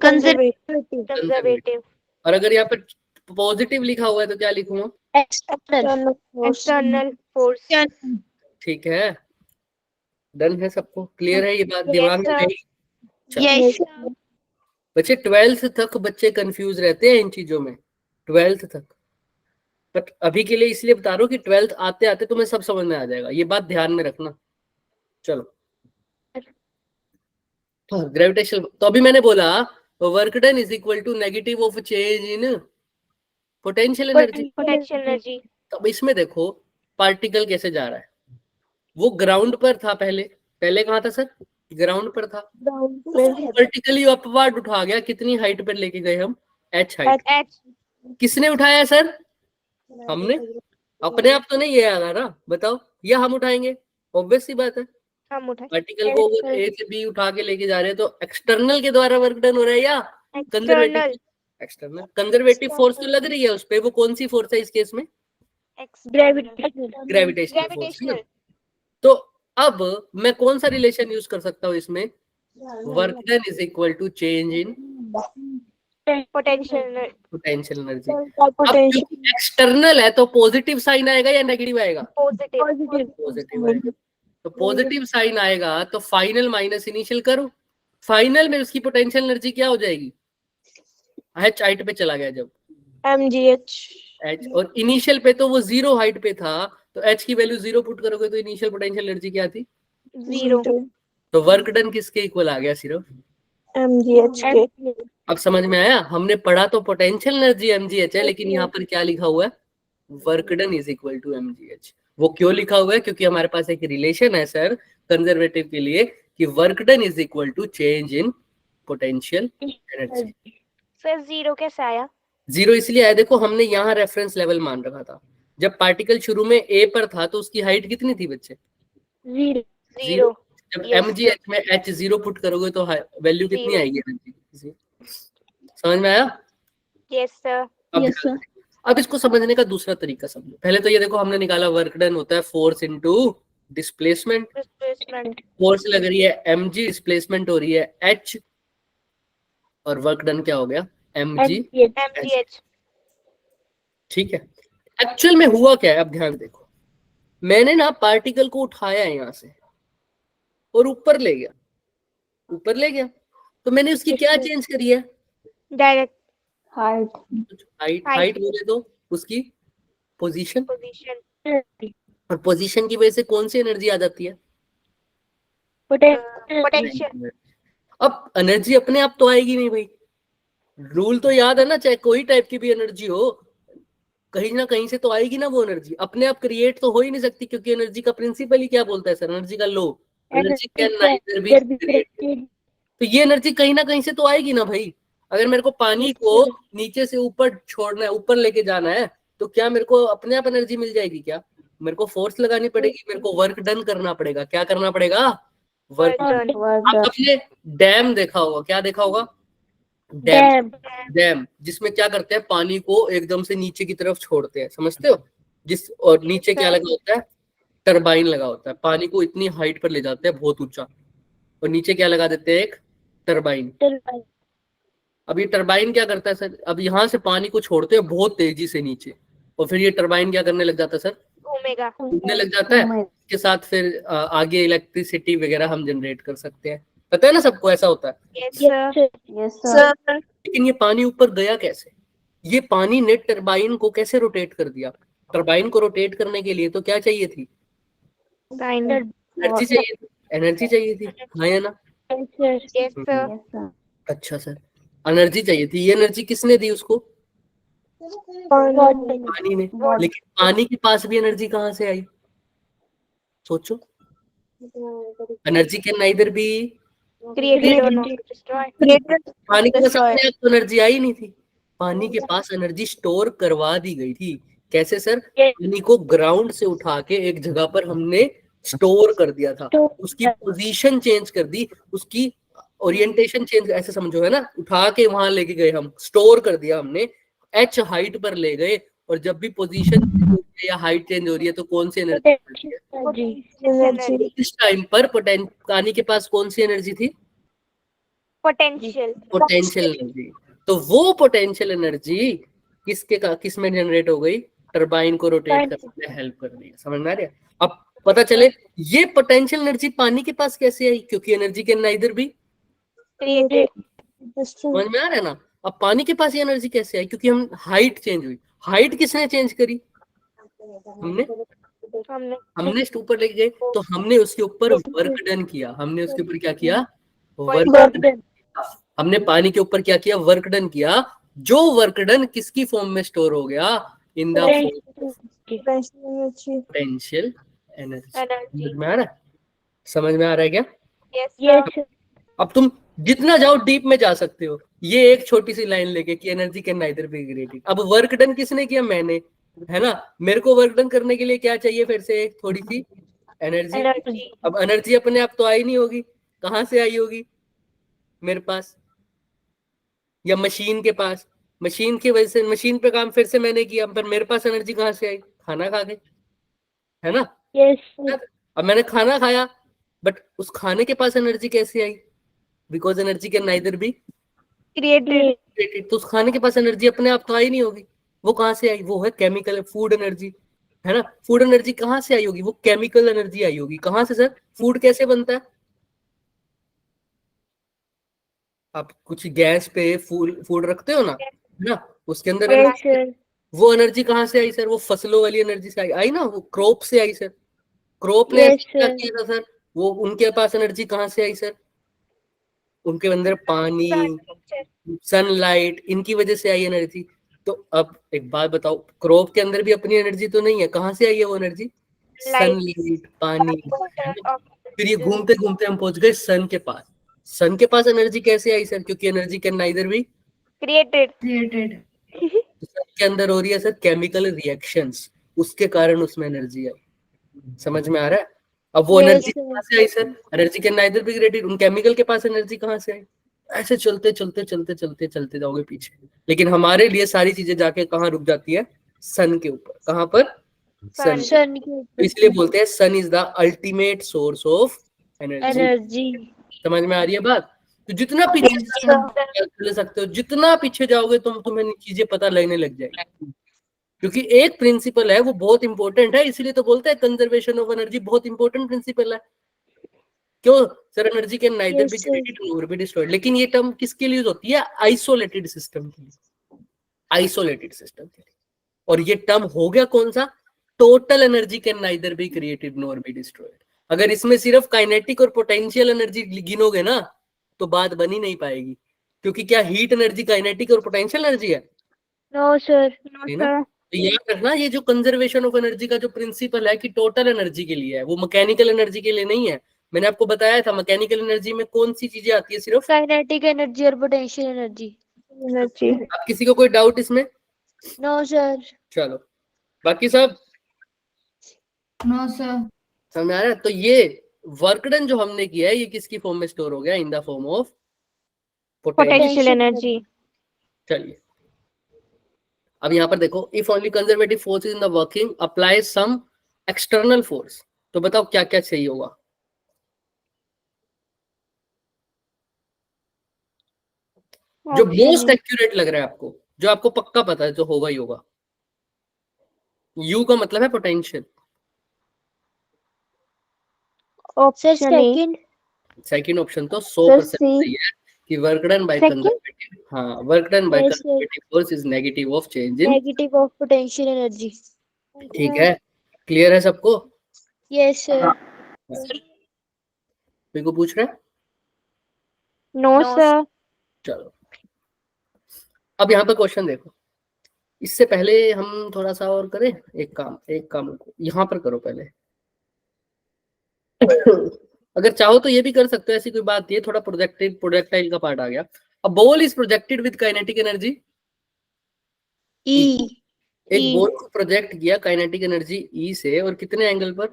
कंजर्वेटिव और अगर यहाँ पर पॉजिटिव लिखा हुआ है तो क्या लिखूंगा? एक्सटर्नल फोर्स ठीक है, डन है, सबको क्लियर है ये बात? दिमाग में sir. नहीं? चलो। यस बच्चे 12th तक बच्चे कंफ्यूज रहते हैं इन चीजों में, 12th तक। बट अभी के लिए इसलिए बता रहा हूँ कि 12th आते आते तुम्हें सब समझ में आ जाएगा, ये बात ध्यान में रखना। चलो, ग्रेविटेशनल, तो अभी मैंने बोला work done is equal to negative of change in potential energy. Potential energy तो अब इसमें देखो पार्टिकल कैसे जा रहा है। वो ग्राउंड पर था पहले, पहले कहाँ था सर? ग्राउंड पर था। वर्टिकली अपवर्ड उठा गया, कितनी हाइट पर लेके गए हम? h height. एच किसने उठाया सर? हमने। अपने आप तो नहीं ये आ रहा ना, बताओ, या हम उठाएंगे? ऑब्वियस सी बात है, हम उठाए पार्टिकल को ए से बी उठा के लेके जा रहे हैं, तो एक्सटर्नल के द्वारा वर्क डन हो रहा है या conservative? External external. Conservative force तो लग रही है उस पे, वो कौन सी फोर्स है इस केस में? Gravitational gravitational force. तो अब मैं कौन सा रिलेशन यूज कर सकता हूँ इसमें? Work done is equal to change in potential potential energy. अब एक्सटर्नल है तो पॉजिटिव साइन आएगा या नेगेटिव आएगा? पॉजिटिव पॉजिटिव आएगा। तो पॉजिटिव साइन आएगा तो फाइनल माइनस इनिशियल करो, फाइनल में उसकी पोटेंशियल एनर्जी क्या हो जाएगी? h हाइट पे चला गया जब mgh h, और इनिशियल पे तो वो 0 हाइट पे था, तो h की वैल्यू 0 पुट करोगे तो इनिशियल पोटेंशियल एनर्जी क्या थी? 0 तो वर्क डन किसके इक्वल आ गया? सिर्फ mgh के अब समझ में आया? हमने पढ़ा तो पोटेंशियल एनर्जी mgh है, लेकिन यहाँ पर क्या लिखा हुआ है? Work done is equal to mgh। वो क्यों लिखा हुआ है? क्योंकि हमारे पास एक रिलेशन है सर कंजर्वेटिव के लिए कि work done is equal to change in potential energy. Sir 0 कैसे आया? 0 इसलिए आया, देखो हमने यहाँ रेफरेंस लेवल मान रखा था। जब पार्टिकल शुरू में a पर था तो उसकी हाइट कितनी थी बच्चे? 0 जब Yes, mgh में h 0 पुट करोगे तो वैल्यू कितनी आएगी एनर्जी की? समझ में आया? यस सर अब इसको समझने का दूसरा तरीका समझो। पहले तो ये देखो हमने निकाला वर्क डन होता है force into displacement. Displacement force लग रही है mg, डिस्प्लेसमेंट हो रही है h, और वर्क डन क्या हो गया? mgh। ठीक है, एक्चुअल में हुआ क्या है अब ध्यान देखो। मैंने ना पार्टिकल को उठाया यहाँ से और ऊपर ले गया, तो मैंने उसकी क्या चेंज करी है? डायरेक्ट हाइट बोले तो उसकी पोजीशन, पोजीशन और पोजीशन की वजह से कौन सी एनर्जी आ जाती है? पोटेंशियल अब एनर्जी अपने आप तो आएगी नहीं भाई, रूल तो याद है ना, चाहे कोई टाइप की भी एनर्जी हो कहीं ना कहीं से तो आएगी ना वो एनर्जी। अपने आप क्रिएट तो हो ही नहीं सकती, क्योंकि एनर्जी का प्रिंसिपल ही क्या बोलता है सर? एनर्जी का लो, energy can neither be created. तो ये एनर्जी कहीं ना कहीं से तो आएगी ना भाई। अगर मेरे को पानी को नीचे से ऊपर छोड़ना है, ऊपर लेके जाना है, तो क्या मेरे को अपने आप एनर्जी मिल जाएगी? क्या मेरे को फोर्स लगानी पड़ेगी? मेरे को वर्क डन करना पड़ेगा। क्या करना पड़ेगा? Work done. आपने डैम देखा होगा, क्या देखा होगा? डैम जिसमें क्या करते हैं, पानी को एकदम से नीचे की तरफ छोड़ते हैं, समझते हो? और नीचे क्या लगा होता है? टरबाइन लगा होता है। पानी को इतनी हाइट पर ले जाते हैं, बहुत ऊंचा, और नीचे क्या लगा देते हैं? एक टरबाइन। अब ये टरबाइन क्या करता है सर? अब यहाँ से पानी को छोड़ते हैं बहुत तेजी से नीचे, और फिर ये टरबाइन क्या करने लग जाता है सर? घूमने लग जाता है। इसके साथ फिर आगे इलेक्ट्रिसिटी वगैरह हम जनरेट कर सकते हैं। पता है ना सबको, ऐसा होता है। यस सर लेकिन ये पानी ऊपर गया कैसे? ये पानी ने टरबाइन को कैसे रोटेट कर दिया? टरबाइन को रोटेट करने के लिए तो क्या चाहिए थी? एनर्जी चाहिए थी, एनर्जी चाहिए थी, हाँ या ना? यस सर अच्छा सर, एनर्जी चाहिए थी। ये एनर्जी किसने दी उसको? पानी ने। लेकिन पानी के पास भी एनर्जी कहाँ से आई? सोचो, एनर्जी कैन नाइदर बी पानी के पास अपने आप तो एनर्जी आई नहीं थी, पानी के पास एनर्जी स्टोर करवा दी गई थी। कैसे सर? पानी को ग्राउंड से उठा के एक जगह पर हमने स्टोर कर दिया था, उसकी पोजीशन चेंज कर दी, उसकी ओरिएंटेशन चेंज, ऐसे समझो है ना, उठा के वहां लेके गए हम, स्टोर कर दिया हमने, h हाइट पर ले गए, और जब भी पोजीशन या हाइट चेंज हो रही है तो कौन सी एनर्जी? इस टाइम पर पानी के पास कौन सी एनर्जी थी? Potential energy. तो वो पोटेंशियल एनर्जी किस में जनरेट हो गई? टरबाइन को रोटेट करने में हेल्प कर रही है। समझ में आ रहा है? अब पता चले ये पोटेंशियल एनर्जी पानी के पास कैसे आई, क्योंकि energy can neither be created. समझ में आ रहा है ना? अब पानी के पास ये एनर्जी कैसे आई? क्योंकि हम हाइट चेंज हुई। हाइट किसने चेंज करी? हमने ऊपर लेके गए, तो हमने उसके ऊपर वर्क डन किया। हमने उसके ऊपर क्या किया? Work done. हमने पानी के ऊपर क्या किया? वर्क डन किया। जो वर्क डन किसकी फॉर्म में स्टोर हो गया? In the potential energy. समझ में आ रहा है? समझ में आ रहा है क्या? यस। अब तुम जितना जाओ डीप में जा सकते हो, ये एक छोटी सी लाइन लेके कि energy can neither be created. अब वर्क डन किसने किया? मैंने, है ना? मेरे को वर्क डन करने के लिए क्या चाहिए? फिर से थोड़ी सी एनर्जी। अब एनर्जी अपने आप तो आई नहीं होगी, कहां से आई होगी? मेरे पास या मशीन के पास। मशीन की वजह से, मशीन पे काम फिर से मैंने किया, पर मेरे पास एनर्जी कहां से आई? खाना खा के, है ना? यस। अब मैंने खाना खाया, बट उस खाने के पास एनर्जी कैसे आई? Because energy can neither be created. तो उस खाने के पास एनर्जी अपने आप तो आई नहीं होगी, वो कहां से आई? वो है केमिकल, फूड एनर्जी, है ना? फूड एनर्जी कहां से आई होगी? वो केमिकल एनर्जी आई होगी। कहां से सर? फूड कैसे बनता है? आप कुछ गैस पे फूड रखते हो ना, है ना? उसके अंदर वो एनर्जी कहां से आई सर? वो फसलों वाली एनर्जी से आई ना? वो क्रॉप से आई सर। क्रॉप ने क्या किया था सर? वो उनके पास एनर्जी कहां से आई सर? उनके अंदर पानी, सनलाइट, इनकी वजह से आई एनर्जी। तो अब एक बात बताओ, क्रॉप के अंदर भी अपनी एनर्जी तो नहीं है, कहां से आई है वो एनर्जी? सनलाइट, पानी। फिर ये घूमते घूमते हम पहुंच गए सन के पास। सन के पास एनर्जी कैसे आई सर? क्योंकि energy can neither be created. Sun के अंदर हो रही है सर केमिकल रिएक्शंस, उसके कारण उसमें एनर्जी आई। समझ में आ रहा है? अब वो एनर्जी कहां से आई sir? Energy can neither be created. उन केमिकल के पास एनर्जी कहां से आई? ऐसे चलते चलते चलते चलते चलते जाओगे पीछे, लेकिन हमारे लिए सारी चीजें जाके कहाँ रुक जाती है? सन के ऊपर। कहां पर? सन के ऊपर। इसलिए बोलते हैं sun is the ultimate source of energy. समझ में आ रही है बात? तो जितना पीछे चल सकते हो, जितना पीछे जाओगे तुम्हें चीजें पता लगने लग जाएगी, क्योंकि एक प्रिंसिपल है वो बहुत इंपॉर्टेंट है। इसलिए तो बोलते हैं कंजर्वेशन ऑफ एनर्जी बहुत इंपॉर्टेंट प्रिंसिपल है। क्यों sir? Energy can neither be created nor be destroyed. लेकिन ये टर्म किसके लिए यूज होती है? आइसोलेटेड सिस्टम के लिए। आइसोलेटेड सिस्टम के लिए। और ये टर्म हो गया कौन सा? Total energy can neither be created nor be destroyed. अगर इसमें सिर्फ काइनेटिक और पोटेंशियल एनर्जी गिनोगे ना, तो बात बनी नहीं पाएगी, क्योंकि क्या हीट एनर्जी काइनेटिक और पोटेंशियल एनर्जी है? No sir. तो याद रखना, ये जो कंजर्वेशन ऑफ एनर्जी का जो प्रिंसिपल है कि टोटल एनर्जी के लिए है, वो मैकेनिकल एनर्जी के लिए नहीं है। मैंने आपको बताया था मैकेनिकल एनर्जी में कौन सी चीजें आती है? सिर्फ काइनेटिक एनर्जी और पोटेंशियल एनर्जी। आप किसी को कोई डाउट इसमें? No sir. चलो बाकी सब नो सर। समझ में आ रहा है? तो ये वर्क डन जो हमने किया है, ये किसकी फॉर्म में स्टोर हो गया? In the form of potential energy. चलिए अब यहाँ पर देखो, if only conservative force is in the working apply some external force. तो बताओ क्या क्या सही होगा? जो मोस्ट एक्यूरेट लग रहा है आपको, जो आपको पक्का पता है, जो होगा ही होगा। यू का मतलब है पोटेंशियल। सेकंड ऑप्शन तो 100% सही है कि वर्क डन बाय कंजर्वेटिव, हाँ, work done by conservative force is negative of change in negative of potential energy. ठीक है, क्लियर है सबको? Yes sir. मेरे को पूछ रहा है? No sir. चलो अब यहाँ पर क्वेश्चन देखो। इससे पहले हम थोड़ा सा और करें, एक काम को यहाँ पर करो पहले। अगर चाहो तो ये भी कर सकते हो, ऐसी कोई बात नहीं है। थोड़ा प्रोजेक्टाइल का पार्ट आ गया। A ball is projected with kinetic energy E एक E. बॉल को प्रोजेक्ट किया काइनेटिक एनर्जी ई से, और कितने एंगल पर?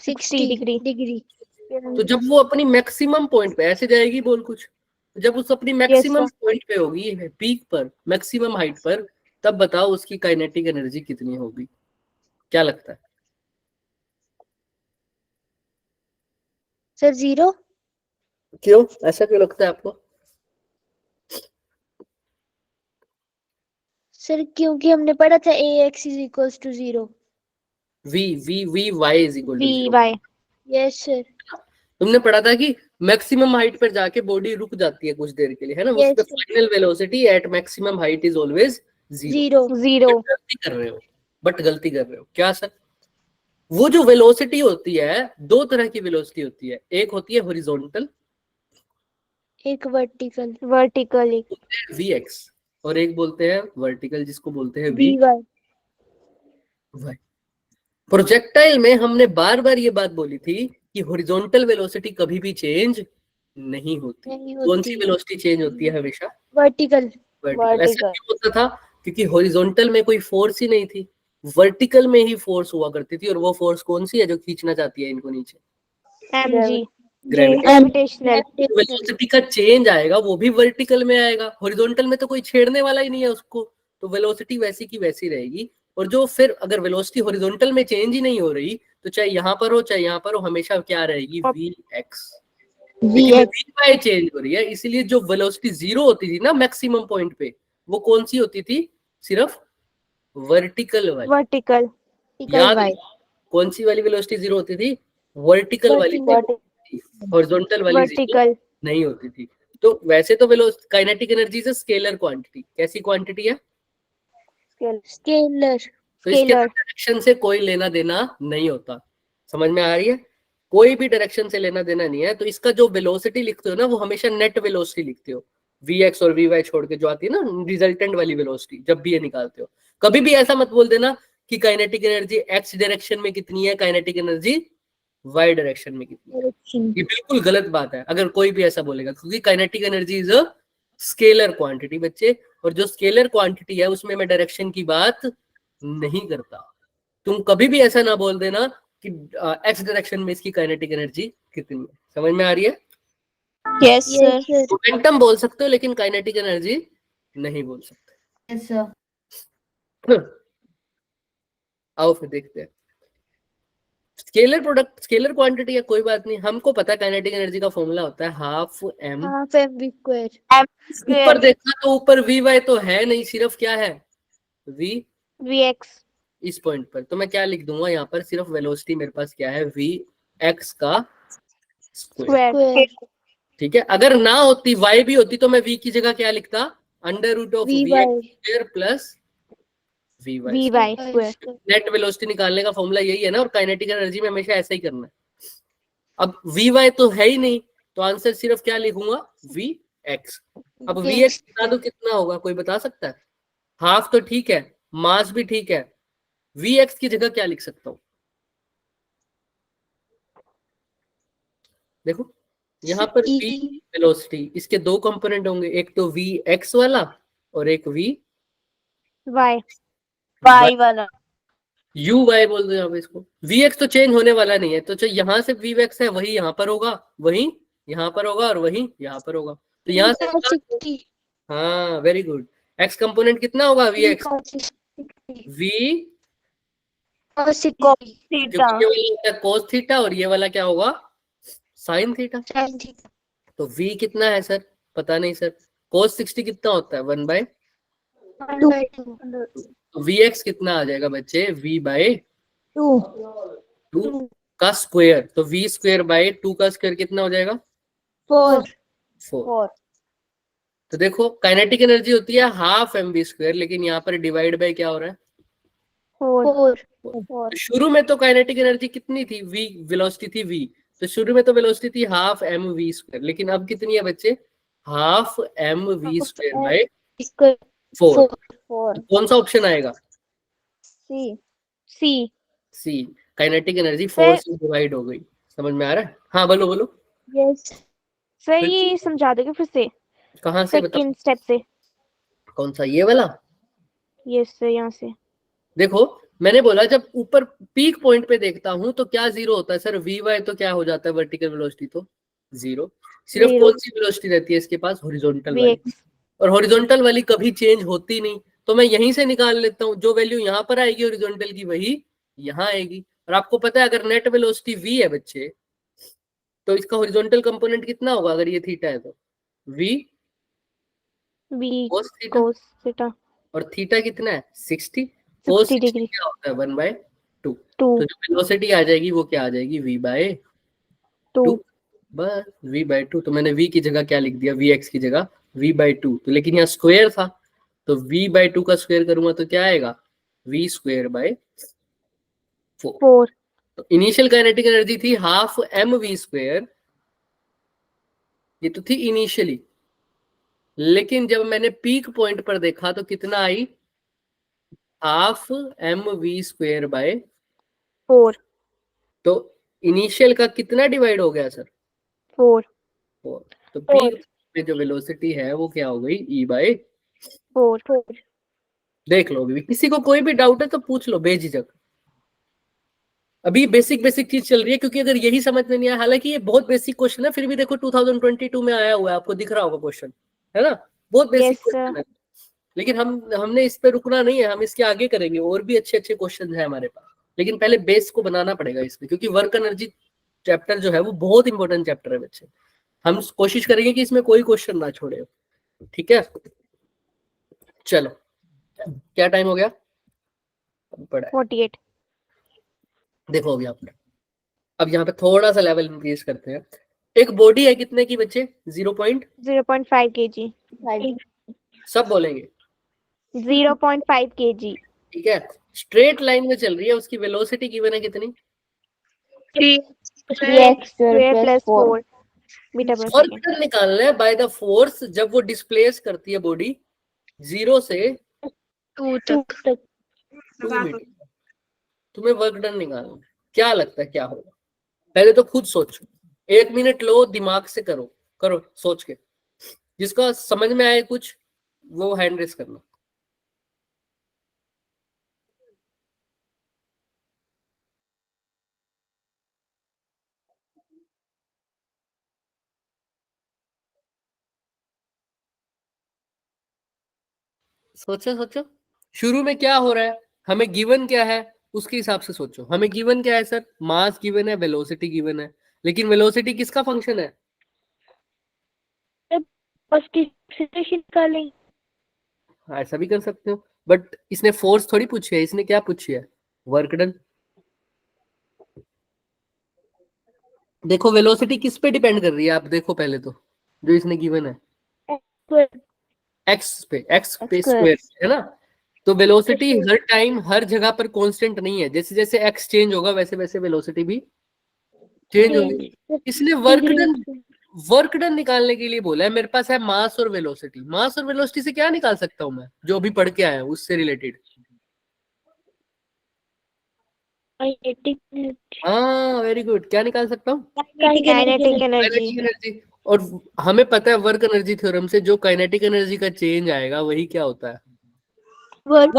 60 degree. डिग्री। तो जब वो अपनी मैक्सिमम पॉइंट पे ऐसे जाएगी बॉल कुछ, जब उस अपनी मैक्सिमम sir. पॉइंट पे होगी, पीक पर, मैक्सिमम हाइट पर, तब बताओ उसकी काइनेटिक एनर्जी कितनी होगी? क्या लगता है? सर 0। क्यों, ऐसा क्यों लगता है आपको? सर क्योंकि हमने पढ़ा था ax is equals to 0। V y is equal to V 0। Y. Yes sir. तुमने पढ़ा था कि मैक्सिमम हाइट पर जाके बॉडी रुक जाती है कुछ देर के लिए, है ना? Yes, उसका sir. Final velocity at maximum height is always 0। 0। 0. गलती कर रहे हो, बट गलती कर रहे हो क्या सर? वो जो वेलोसिटी होती है, दो तरह की वेलोसिटी होती है, एक होती है हॉरिजॉन्टल एक वर्टिकल Vertically. वी एक्स, और एक बोलते हैं वर्टिकल जिसको बोलते हैं वी vy। वाई। प्रोजेक्टाइल में हमने बार बार ये बात बोली थी कि हॉरिजॉन्टल वेलोसिटी कभी भी चेंज नहीं होती। नहीं कौन सी होती। वेलोसिटी चेंज होती है हमेशा? वर्टिकल। वर्टिकल। ऐसा Vertical. क्यों होता था? क्योंकि हॉरिजॉन्टल में कोई फोर्स ही नहीं थी, वर्टिकल में ही फोर्स हुआ करती थी, और वो फोर्स कौन सी है जो खींचना चाहती है इनको नीचे? mg. ग्रेविटी। Gravitational. वेलोसिटी का चेंज आएगा वो भी वर्टिकल में आएगा, हॉरिजॉन्टल में तो कोई छेड़ने वाला ही नहीं है उसको, तो वेलोसिटी वैसी की वैसी रहेगी। और जो फिर अगर वेलोसिटी हॉरिजॉन्टल में चेंज ही नहीं हो रही, तो चाहे यहाँ पर हो चाहे यहाँ पर हो, हमेशा क्या रहेगी? V x. लेकिन वी वाई चेंज हो रही है, इसीलिए जो वेलोसिटी 0 होती थी ना मैक्सिमम पॉइंट पे, वो कौन सी होती थी? सिर्फ वर्टिकल वाली। Vertical. याद है? कौन सी वाली वेलोसिटी 0 होती थी? वर्टिकल वाली। हॉरिजॉन्टल वाली 0 Vertical. नहीं होती थी। तो वैसे तो kinetic energy is scalar quantity. कैसी क्वांटिटी है? स्केलर। तो इसके Scalar. डायरेक्शन से कोई लेना देना नहीं होता। समझ में आ रही है? कोई भी डायरेक्शन से लेना देना नहीं है। तो इसका जो वेलोसिटी लिखते हो ना, वो हमेशा नेट वेलोसिटी लिखते हो, वी एक्स और वी वाई छोड़ के, जो आती है ना रिजल्टेंट वाली वेलोसिटी, जब भी ये निकालते हो। कभी भी ऐसा मत बोल देना कि काइनेटिक एनर्जी एक्स डायरेक्शन में कितनी है, काइनेटिक एनर्जी वाई डायरेक्शन में कितनी है। ये बिल्कुल गलत बात है अगर कोई भी ऐसा बोलेगा, क्योंकि kinetic energy is a scalar quantity बच्चे, और जो स्केलर क्वांटिटी है उसमें मैं डायरेक्शन की बात नहीं करता। तुम कभी भी ऐसा ना बोल देना कि एक्स डायरेक्शन में इसकी काइनेटिक एनर्जी कितनी है। समझ में आ रही है? Yes, sir. मोमेंटम बोल सकते हो लेकिन काइनेटिक एनर्जी नहीं बोल सकते। Yes, sir. आओ फिर देखते हैं स्केलर प्रोडक्ट, स्केलर क्वांटिटी है, कोई बात नहीं, हमको पता है काइनेटिक एनर्जी का फॉर्मूला होता है half m. Half mv square. ऊपर देखा तो ऊपर वी वाई तो है नहीं, सिर्फ क्या है? We Vx. इस पॉइंट पर। तो मैं क्या लिख दूंगा यहाँ पर? सिर्फ वेलोसिटी मेरे पास क्या है? वी एक्स का स्क्वायर। Square. ठीक है, अगर ना होती वाई भी होती तो मैं वी की जगह क्या लिखता? Under root of v vy। X square plus v y. Vy square. Net velocity निकालने का फॉर्मूला यही है ना, और काइनेटिक एनर्जी में हमेशा ऐसा ही करना है। अब वी वाई तो है ही नहीं, तो आंसर सिर्फ क्या लिखूंगा? V x. अब वी एक्स बता दो कितना होगा, कोई बता सकता है? हाफ तो ठीक है, मास भी ठीक है, वी एक्स की जगह क्या लिख सकता हूँ? देखो यहाँ पर वी वेलोसिटी, इसके दो कंपोनेंट होंगे, एक तो वी एक्स वाला और एक वी Y. Y वाला. यू वाई बोल दो यहाँ पे इसको। वी एक्स तो चेंज होने वाला नहीं है, तो जो यहाँ से वी एक्स है वही यहाँ पर होगा, वही यहाँ पर होगा और वही यहाँ पर होगा। तो यहाँ से 60। हाँ वेरी गुड। एक्स कंपोनेंट कितना होगा? V x v Theta. ये वाला होता है कोस थीटा और ये वाला क्या होगा? Sine theta. तो v कितना है सर? पता नहीं सर। कोस 60 कितना होता है? 1/2। तो वी एक्स कितना आ जाएगा बच्चे? v/2 का स्क्वायर। तो v स्क्वायर बाय 2 का स्क्वायर कितना हो जाएगा? 4। तो देखो काइनेटिक एनर्जी होती है हाफ एम वी स्क्वायर, लेकिन यहाँ पर डिवाइड बाय क्या हो रहा है? 4. तो शुरू में तो काइनेटिक एनर्जी कितनी थी? v वेलोसिटी थी v, तो शुरू में तो वेलोसिटी थी हाफ एम वी स्क्वायर, लेकिन अब कितनी है बच्चे? Half M we square by 4। कौन सा ऑप्शन आएगा? C. सी। काइनेटिक एनर्जी 4 से डिवाइड हो गई। समझ में आ रहा है? हाँ बोलो बोलो। सर ये समझा दोगे फिर से? कहाँ से बताओ? सेकंड स्टेप से. कौन सा? ये वाला? यस सर, यहाँ से. देखो मैंने बोला जब ऊपर पीक पॉइंट पे देखता हूं तो क्या जीरो होता है सर, वी वाई तो क्या हो जाता है वर्टिकल वेलोसिटी तो जीरो। सिर्फ Zero. कौन सी वेलोसिटी रहती है इसके पास, हॉरिजॉन्टल वाली, Vx. और हॉरिजॉन्टल वाली कभी चेंज होती नहीं, तो मैं यहीं से निकाल लेता हूँ, जो वैल्यू यहाँ पर आएगी हॉरिजॉन्टल की वही यहाँ आएगी। और आपको पता है अगर नेट वेलोसिटी v है बच्चे, तो इसका हॉरिजॉन्टल कंपोनेंट कितना होगा अगर ये थीटा है तो v B. cos theta, Cos theta. और थीटा कितना है 60, cos 60 60 degree. क्या होता है 1/2, 2. तो जो वेलोसिटी आ जाएगी वो क्या आ जाएगी v/2, 2. बस v/2। तो मैंने v की जगह क्या लिख दिया, vx की जगह v/2, तो लेकिन यहाँ स्क्वायर था तो v/2 का स्क्वायर करूंगा तो क्या आएगा v²/4। 4. तो इनिशियल काइनेटिक एनर्जी थी हाफ mv², ये तो थी इनिशियली, लेकिन जब मैंने पीक पॉइंट पर देखा तो कितना आई, हाफ mv²/4। 4. तो इनिशियल का कितना डिवाइड हो गया सर, 4. 4। तो पीक में जो वेलोसिटी है वो क्या हो गई e/4। 4. देख लो अभी किसी को कोई भी डाउट है तो पूछ लो बेझिझक, अभी बेसिक बेसिक चीज चल रही है, क्योंकि अगर यही समझ में नहीं आया, हालांकि ये बहुत बेसिक क्वेश्चन है, फिर भी देखो 2022 में आया हुआ है, आपको दिख रहा होगा क्वेश्चन, है ना, बहुत बेसिक Yes, sir. क्वेश्चन है। लेकिन हमने इस पे रुकना नहीं है, हम इसके आगे करेंगे, और भी अच्छे अच्छे क्वेश्चन है हमारे पास, लेकिन पहले बेस को बनाना पड़ेगा इसमें, क्योंकि वर्क एनर्जी चैप्टर जो है वो बहुत इंपॉर्टेंट चैप्टर है बच्चे। हम कोशिश करेंगे कि इसमें कोई क्वेश्चन ना छोड़े, ठीक है। चलो क्या टाइम हो गया, पड़ा है 48. देखो अभी आपने, अब यहाँ पे थोड़ा सा लेवल इंक्रीज करते हैं। एक बॉडी है कितने की बच्चे, 0.5 kg. सब बोलेंगे, 0.5 kg. ठीक है, स्ट्रेट लाइन में चल रही है, उसकी वेलोसिटी गिवन है कितनी, 3x square plus 4 meter per work second. Done निकालना है बाय द फोर्स जब वो डिस्प्लेस करती है बॉडी 0 से 2 तक 2 मीटर, तुम्हें वर्क डन निकालना है। क्या लगता है क्या होगा, पहले तो खुद सोचो, 1 मिनट लो, दिमाग से करो, करो सोच के, जिसका समझ में आए कुछ वो हैंड रेस करना। सोचो सोचो, शुरू में क्या हो रहा है, हमें गिवन क्या है उसके हिसाब से सोचो। हमें गिवन क्या है सर, मास गिवन है, वेलोसिटी गिवन है, लेकिन वेलोसिटी किसका फंक्शन है, उसकी एक्सेलरेशन निकालेंगे। हाँ, ऐसा भी कर सकते हो, बट इसने फोर्स थोड़ी पूछी है, इसने क्या पूछी है, वर्क डन। देखो वेलोसिटी किस पे डिपेंड कर रही है, आप देखो पहले तो जो इसने गिवन है एक्स पे स्क्वायर, है ना, तो वेलोसिटी हर टाइम हर जगह पर कांस्टेंट नहीं है, जैसे जैसे एक्स चेंज होगा वैसे वैसे वेलोसिटी भी चेंज होगी। इसलिए वर्क डन निकालने के लिए बोला है, मेरे पास है मास और वेलोसिटी, मास और वेलोसिटी से क्या निकाल सकता हूं मैं, जो अभी पढ़ के आया हूं उससे रिलेटेड, हाँ वेरी गुड, क्या निकाल सकता हूँ, Kinetic energy. एनर्जी। और हमें पता है वर्क एनर्जी थ्योरम से जो काइनेटिक एनर्जी का चेंज आएगा वही क्या होता है, Work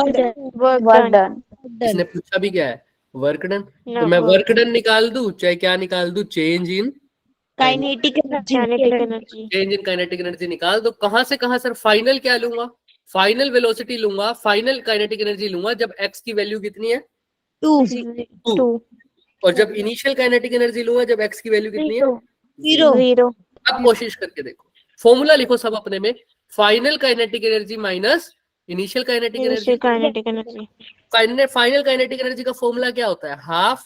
done. इसने पूछा भी क्या है, वर्क डन, No, तो मैं work वर्क डन निकाल दूं चाहे क्या निकाल दूं, change in Kinetic energy. Change in kinetic energy निकाल दो। कहां से कहां सर, फाइनल क्या लूंगा, फाइनल वेलोसिटी लूंगा, फाइनल काइनेटिक एनर्जी लूंगा जब एक्स की वैल्यू कितनी है 2. और जब इनिशियल काइनेटिक एनर्जी लूंगा जब एक्स की वैल्यू कितनी है 0. अब कोशिश करके देखो, फॉर्मूला लिखो सब अपने में, final kinetic energy minus initial kinetic energy. Initial kinetic energy. Final kinetic energy का फॉर्मूला क्या होता है, हाफ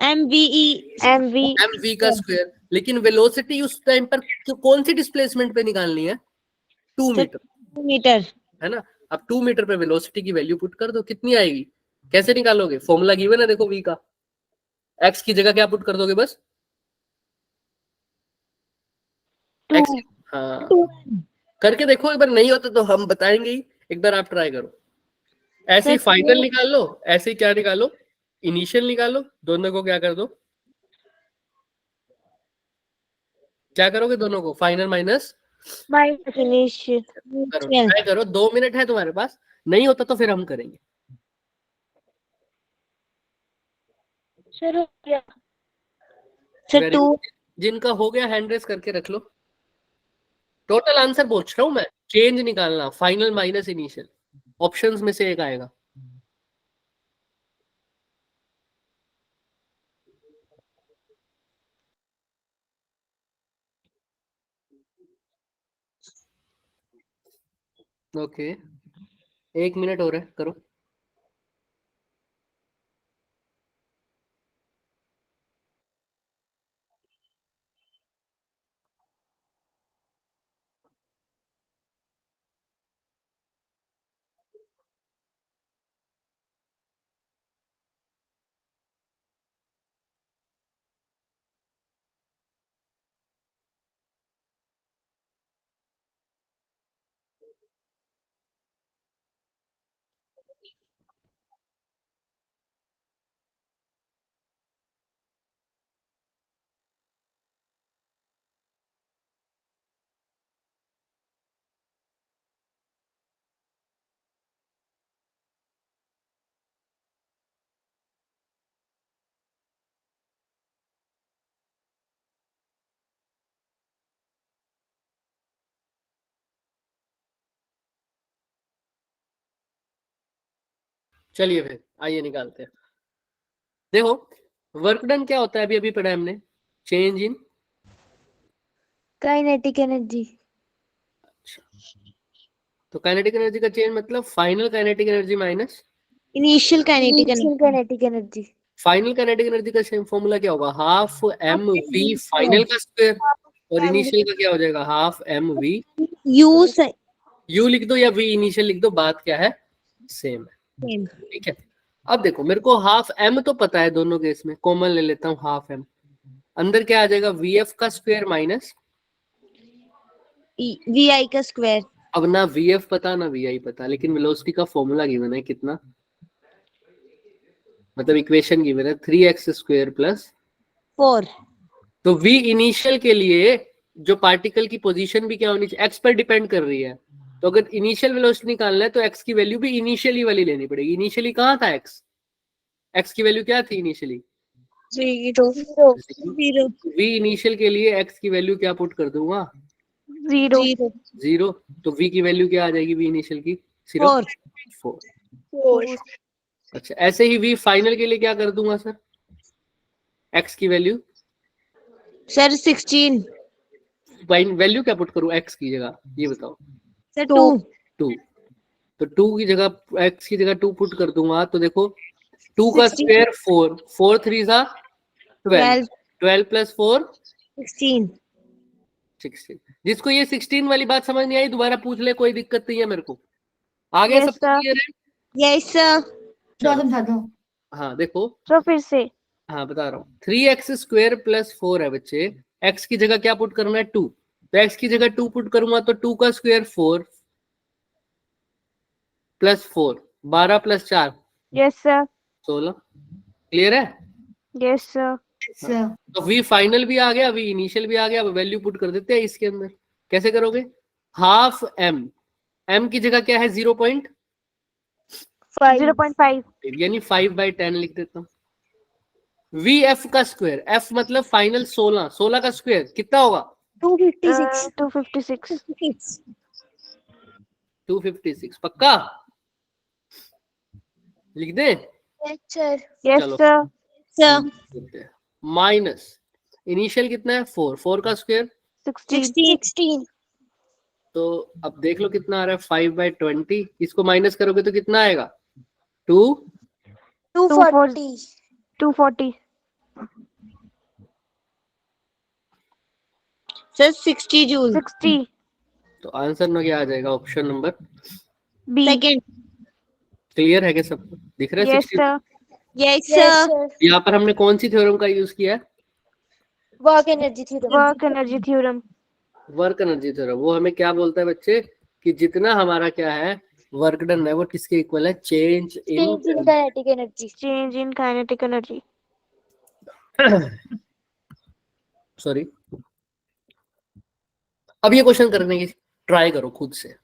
MV. mv का स्क्वायर, लेकिन वेलोसिटी उस टाइम पर कौन सी डिस्प्लेसमेंट पे निकालनी है, 2 मीटर, है ना। अब 2 मीटर पे वेलोसिटी की वैल्यू पुट कर दो, कितनी आएगी, कैसे निकालोगे, फॉर्मूला गिवन है देखो v का, x की जगह क्या पुट कर दोगे बस, x, हाँ करके देखो, एक बार नहीं होता तो हम बताएंगे ही, एक बार आप ट्राई करो, ऐसे ही फाइनल निकाल लो, ऐसे ही क्या निकालो, इनिशियल निकालो, दोनों को क्या कर दो, क्या करोगे दोनों को, फाइनल माइनस Initial. करो, ट्राई करो, 2 मिनट है तुम्हारे पास, नहीं होता तो फिर हम करेंगे। सर हो गया। Sir Very 2 good. जिनका हो गया हैंड रेस करके रख लो। टोटल आंसर पूछ रहा हूं मैं, चेंज निकालना, फाइनल माइनस इनिशियल, ऑप्शंस में से एक आएगा। ओके, 1 मिनट हो रहा है, करो। चलिए फिर आइए निकालते हैं। देखो वर्क डन क्या होता है, अभी अभी पढ़ा हमने, चेंज इन, काइनेटिक एनर्जी। तो काइनेटिक एनर्जी का चेंज मतलब final kinetic energy minus initial kinetic initial energy. Kinetic energy. Final kinetic energy का सेम फॉर्मूला क्या होगा, हाफ एम वी फाइनल का स्क्वायर, और इनिशियल का क्या हो जाएगा, half M v u u लिख दो या वी इनिशियल लिख दो, बात क्या है, सेम है। सेम। ठीक है, अब देखो मेरे को हाफ एम तो पता है, दोनों केस में कॉमन ले लेता हूँ हाफ एम, अंदर क्या आ जाएगा, वी एफ का स्क्वायर माइनस वी आई का स्क्वायर। अब ना वी एफ पता ना वी आई पता, लेकिन वेलोसिटी का फॉर्मूला गिवन है कितना, मतलब इक्वेशन गिवन है 3x स्क्वायर प्लस 4। तो v इनिशियल के लिए जो पार्टिकल की पोजीशन भी क्या होनी चाहिए, x पर डिपेंड कर रही है, तो अगर इनिशियल वेलोसिटी निकालना है तो x की वैल्यू भी इनिशियली वाली लेनी पड़ेगी। इनिशियली कहाँ था x की वैल्यू क्या थी इनिशियली, 0 v इनिशियल के लिए x की वैल्यू क्या पुट कर दूंगा, 0 0, तो v की वैल्यू क्या आ जाएगी, v इनिशियल की सिर्फ 4। अच्छा, ऐसे ही v फाइनल के लिए क्या कर दूंगा सर, x की वैल्यू, सर 16। वैल्यू क्या पुट करूं x की जगह, ये बताओ। सर 2। 2, तो 2 की जगह x की जगह 2 पुट कर दूंगा, तो देखो 2 का 16 स्क्वायर 4, 4 3 सा 12, 12 प्लस 4 16। 16। जिसको ये 16 वाली बात समझ नहीं आई दोबारा पूछ ले, कोई दिक्कत नहीं है मेरे को, आगे Yes, सब sir. क्लियर है। Yes sir. समझा दो। हाँ देखो, तो फिर से हाँ बता रहा हूँ, 3x स्क्वायर प्लस 4 है बच्चे, x की जगह क्या पुट करना है 2, तो x की जगह 2 पुट करूंगा तो 2 का square 4 plus 4 12 plus 4 yes sir 16, clear है। yes sir सर तो v फाइनल भी आ गया, v इनिशियल भी आ गया, अब वैल्यू पुट कर देते हैं इसके अंदर। कैसे करोगे, हाफ m, m की जगह क्या है 0.5, 0.5 यानी 5/10 लिख देता हूँ। वी एफ का स्क्वायर, f मतलब फाइनल 16, 16 का स्क्वायर कितना होगा 256। 256 256, पक्का लिख दे। Yes sir. yes चलो sir सर माइनस इनिशियल कितना है 4, 4 का स्क्वायर, 16 16। तो अब देख लो कितना आ रहा है 5/20, इसको माइनस करोगे तो कितना आएगा 2, 240। 240 सर 60 जूल। 60 तो आंसर ना क्या आ जाएगा, option number B second. Clear है क्या सबको, दिख रहा है yes 60। sir yes yes sir. Sir. यहाँ पर हमने कौन सी थ्योरम का यूज किया है, work energy theorem. work energy theorem work energy theorem. वो हमें क्या बोलता है बच्चे, कि जितना हमारा क्या है वर्क डन है वो किसके इक्वल है, change in change in kinetic energy. change in kinetic energy sorry. अब ये क्वेश्चन करने की ट्राई करो खुद से।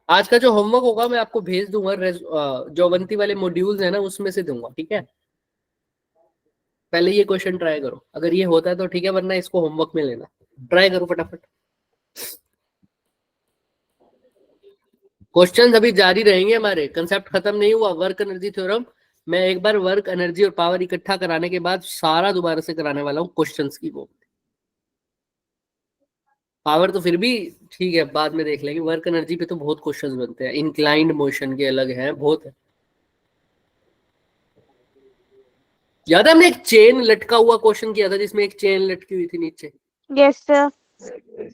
आज का जो होमवर्क होगा मैं आपको भेज दूंगा, जो अवंती वाले मॉड्यूल्स है ना उसमें से दूंगा, ठीक है। पहले ये क्वेश्चन ट्राई करो, अगर ये होता है तो ठीक है, वरना इसको होमवर्क में लेना। ट्राई करो फटाफट। क्वेश्चन अभी जारी रहेंगे हमारे, कंसेप्ट खत्म नहीं हुआ। वर्क एनर्जी थ्योरम मैं एक बार वर्क एनर्जी और पावर इकट्ठा कराने के बाद सारा दोबारा से कराने वाला हूँ क्वेश्चंस की वो। पावर तो फिर भी ठीक है, बाद में देख लेंगे। वर्क एनर्जी पे तो बहुत क्वेश्चंस बनते हैं, इंक्लाइंड मोशन के अलग हैं, बहुत है। याद है हमने एक चेन लटका हुआ क्वेश्चन किया था जिसमें एक चेन लटकी हुई थी नीचे, यस सर।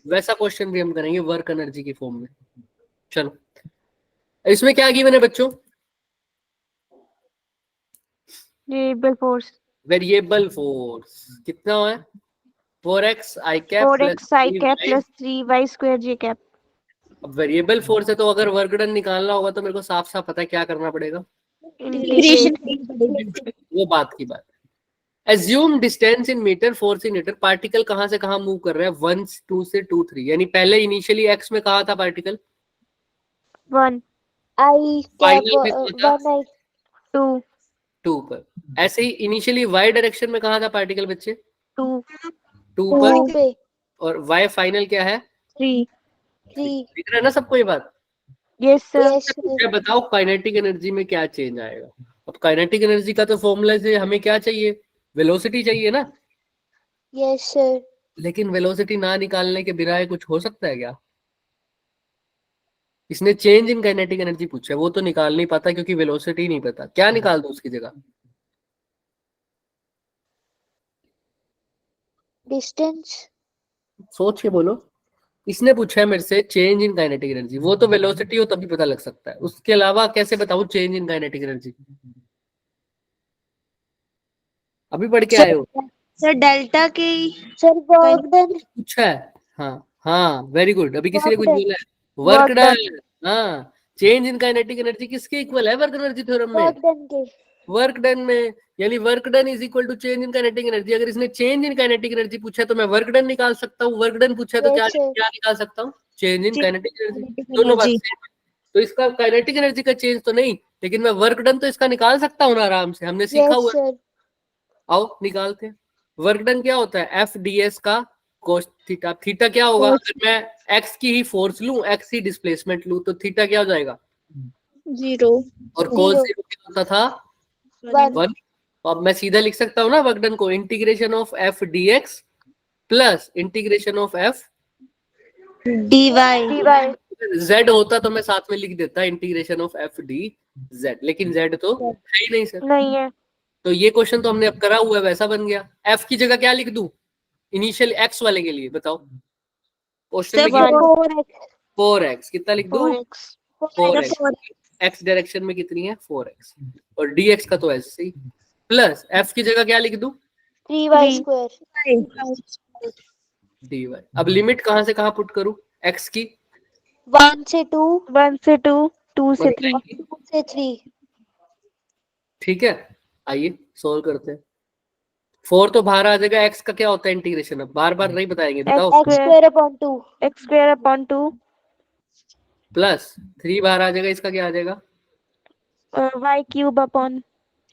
वैसा क्वेश्चन भी हम करेंगे वर्क एनर्जी की फॉर्म में। चलो, इसमें क्या गिवन है बच्चों? Variable force. वेरिएबल फोर्स कितना है? 4x i cap 4x i cap plus 3y square j cap. अब वेरिएबल फोर्स है तो अगर वर्क डन निकालना होगा तो मेरे को साफ साफ पता है क्या करना पड़ेगा, इंटीग्रेशन। वो बात की बात। Assume distance in metre, force in metre. Particle कहां से कहां मूव कर रहा है? 1 2 से 2 3, यानी पहले इनिशियली x में कहा था पार्टिकल 1 I फाइनल में cap पहुंचा 1 I 2 2 पर। ऐसे ही इनिशियली y डायरेक्शन में कहा था पार्टिकल बच्चे 2 2 पर, 2 पे और y फाइनल क्या है 3। 3। दिख रहा है ना सबको ये बात? Yes sir. Yes sir. क्या बताओ काइनेटिक एनर्जी में क्या चेंज आएगा? अब काइनेटिक एनर्जी का तो फॉर्मूला से हमें क्या चाहिए? वेलोसिटी चाहिए ना। Yes sir. लेकिन वेलोसिटी ना निकालने के बिना कुछ हो सकता है क्या? इसने चेंज इन काइनेटिक एनर्जी पूछा है, वो तो निकाल नहीं पाता क्योंकि वेलोसिटी नहीं पता। क्या निकाल दो उसकी जगह? Distance. सोच के बोलो। इसने पूछा है मेरे से चेंज इन काइनेटिक एनर्जी, वो तो वेलोसिटी हो तभी पता लग सकता है, उसके अलावा कैसे बताऊं चेंज इन काइनेटिक एनर्जी? अभी पढ़ के आए हो? सर डेल्टा के Sir work done. पूछा है। हाँ हाँ, वेरी गुड। अभी किसी ने कुछ Work done. बोला है? Work Work done. हाँ, चेंज इन काइनेटिक एनर्जी किसके इक्वल है वर्क एनर्जी थ्योरम में? Work done के। वर्क डन में, यानी work done is equal to change in kinetic energy. अगर इसने चेंज इन काइनेटिक एनर्जी पूछा है तो मैं वर्क डन निकाल सकता हूँ, वर्क डन पूछा है तो क्या Yes sir. क्या निकाल सकता हूँ? Change in kinetic energy. kinetic दोनों बात energy। सेम है। तो इसका काइनेटिक एनर्जी का चेंज तो नहीं, लेकिन मैं वर्क डन तो इसका निकाल सकता हूँ ना आराम से, हमने सीखा Yes हुआ है। sir. आओ निकालते हैं। वर्क डन क्या होता है? एफ डी एस का कोस थीटा। थीटा क्या होगा? अगर मैं एक्स की ही फोर्स लूं, एक्स ही डिस्प्लेसमेंट लूं, तो थीटा क्या हो जाएगा? 0। और कोस Zero. जीरो क्या होता था? 1. 1। अब मैं सीधा लिख सकता हूँ ना वर्क डन को, integration of F D x plus integration of F dy। dy. Z होता तो मैं साथ में लिख देता integration of F D Z, लेकिन जेड तो है ही नहीं सर। नहीं है। तो ये क्वेश्चन तो हमने अब करा हुआ है, वैसा बन गया। एफ की जगह क्या लिख दूं इनिशियल एक्स वाले के लिए? बताओ क्वेश्चन में Sir, 4x. 4x कितना लिख दूं? 4x 4x। एक्स डायरेक्शन में कितनी है? 4x। और dx का तो ऐसे ही, प्लस f की जगह क्या लिख दूं? 3y 3. square. dy। अब लिमिट कहां से कहां पुट करूं x की? 1 से 2. 1 से 2 2 से 3। 2 से 3. ठीक है, आइए सोल्व करते हैं। 4 तो बाहर आ जाएगा, x का क्या होता है इंटीग्रेशन? अब बार बार नहीं बताएंगे, बताओ। X square upon 2. x square upon 2 plus 3 बाहर आ जाएगा, इसका क्या आ जाएगा? y cube upon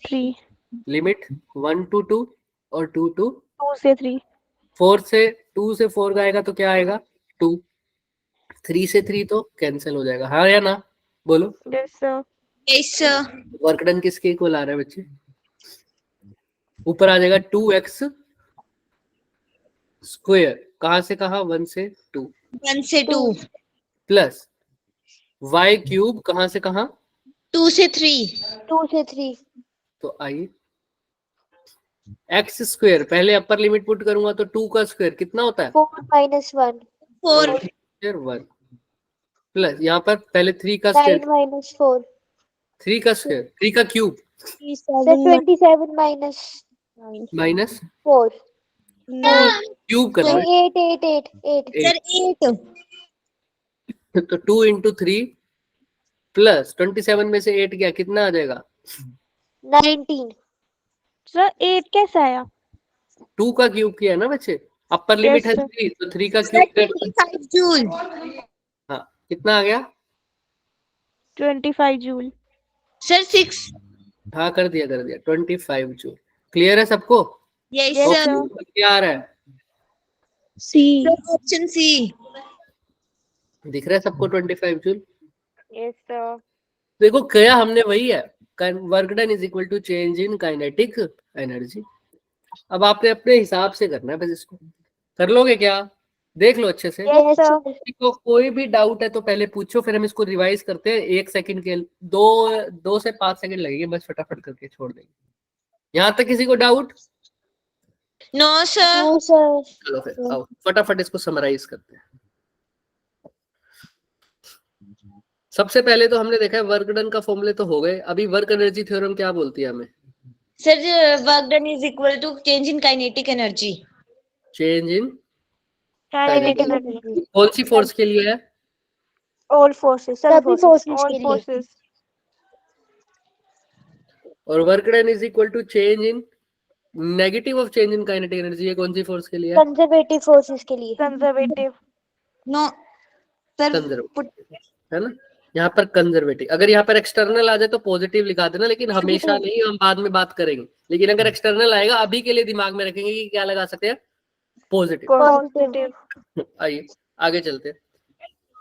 3। Limit 1 to 2 और 2 to 2 से 3। 4 से 2 से 4 का आएगा तो क्या आएगा? 2। 3 से 3 तो कैंसिल हो जाएगा, हाँ या ना? बोलो। Yes sir. yes sir। Work done किसके इक्वल आ रहा है बच्चे? ऊपर आ जाएगा 2x स्क्वायर, कहां से कहा? 1 से 2 1 से 2। प्लस y क्यूब, कहां से कहां? 2 से 3। 2 से 3. तो आइए x स्क्वायर, पहले अपर लिमिट पुट करूंगा तो 2 का स्क्वायर कितना होता है? 4 minus 1. 4। 1 प्लस यहाँ पर पहले 3 का 9 स्क्वायर, minus 4. 3 का स्क्वायर, 3 का cube Sir 27 minus minus 4. Cube करना Sir है। 8. सर 8। तो 2 into 3 प्लस 27 में से 8 गया, कितना आ जाएगा? 19. सर 8 कैसे आया? 2 का क्यूब किया है ना बच्चे, अपर लिमिट है sir. 3, तो 3 का सर क्यूब 25 जूल। हाँ कितना आ गया? 25 जूल। सर 6। हाँ कर दिया 25 जूल। क्लियर है सबको? Yes, Yes, sir. sir. क्या आ रहा है? C. Option C. दिख रहा है सबको 25 जूल? Yes, sir. देखो क्या हमने वही है, work done is equal to change in kinetic energy. अब आपने अपने हिसाब से करना है बस, इसको कर लोगे क्या? देख लो अच्छे से। Yes, sir. किसी को कोई भी डाउट है तो पहले पूछो, फिर हम इसको रिवाइज करते हैं। 1 सेकंड के 2 से 5 सेकंड लगेंगे, बस फटाफट करके छोड़ देंगे। यहाँ तक किसी को doubt? No, sir. No, sir. चलो फिर आओ फटाफट इसको समराइज करते हैं। सबसे पहले तो हमने देखा है वर्क डन का फॉर्मूले तो हो गए। अभी वर्क एनर्जी थ्योरम क्या बोलती है हमें? Sir, work done is equal to change in kinetic energy. Change in Kinetic Kinetic. energy. कौन सी फोर्स के लिए है? All forces. सभी Sub forces. forces All के लिए। forces. और work done is equal to change in negative of change in kinetic energy, ये कौन सी फोर्स के लिए है? कंजर्वेटिव फोर्सेस के लिए। Conservative. No, sir. कंजर्वेटिव है ना, यहाँ पर कंजर्वेटिव। अगर यहाँ पर एक्सटर्नल आ जाए तो पॉजिटिव लिखा देना, लेकिन हमेशा नहीं, हम बाद में बात करेंगे। लेकिन अगर एक्सटर्नल आएगा अभी के लिए दिमाग में रखेंगे कि क्या लगा सकते हैं, पॉजिटिव। Positive. आइए आगे चलते हैं।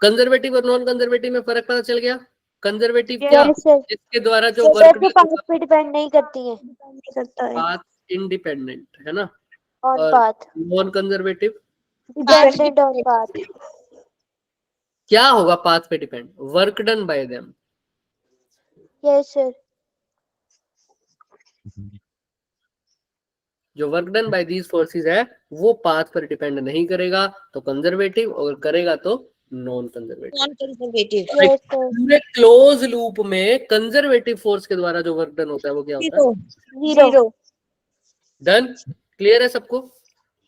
कंजर्वेटिव और नॉन कंजर्वेटिव में फर्क पता चल गया? कंजर्वेटिव क्या? Yes, sir. जिसके द्वारा जो सर वर्क वो पाथ पे डिपेंड नहीं करती है। करता है। पाथ इंडिपेंडेंट है ना, ऑन और path non conservative dependent on path. क्या होगा? पाथ पे depend, work done by them. Yes sir. जो work done by these forces है वो पाथ पर डिपेंड नहीं करेगा तो कंजर्वेटिव, और करेगा तो non conservative. Non-conservative. Yes sir. पूरे क्लोज लूप में कंजर्वेटिव फोर्स के द्वारा जो वर्क डन होता है वो क्या होता है? Zero. जीरो। डन। क्लियर है सबको?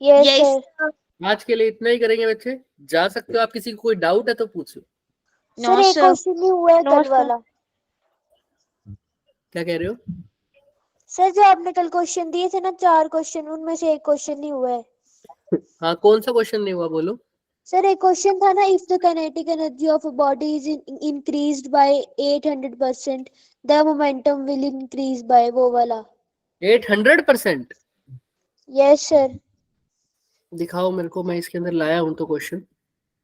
Yes Yes. सर। आज के लिए इतना ही करेंगे बच्चे, जा सकते हो आप। किसी को कोई डाउट है तो पूछो। No, सर एक sir. क्वेश्चन नहीं हुआ है No, कल sir. वाला। क्या कह रहे हो? सर जो आपने कल क्वेश्चन दिए थे ना 4 क्वेश्चन, उनमें से एक क्वेश्चन नहीं हुआ है। हाँ कौन सा क्वेश्चन नहीं हुआ बोलो? सर एक क्वेश्चन था ना, if the kinetic energy of a body is increased by 800% the momentum will increase by, वो वाला। 800%? Yes sir. दिखाओ मेरे को, मैं इसके अंदर लाया हूं तो क्वेश्चन,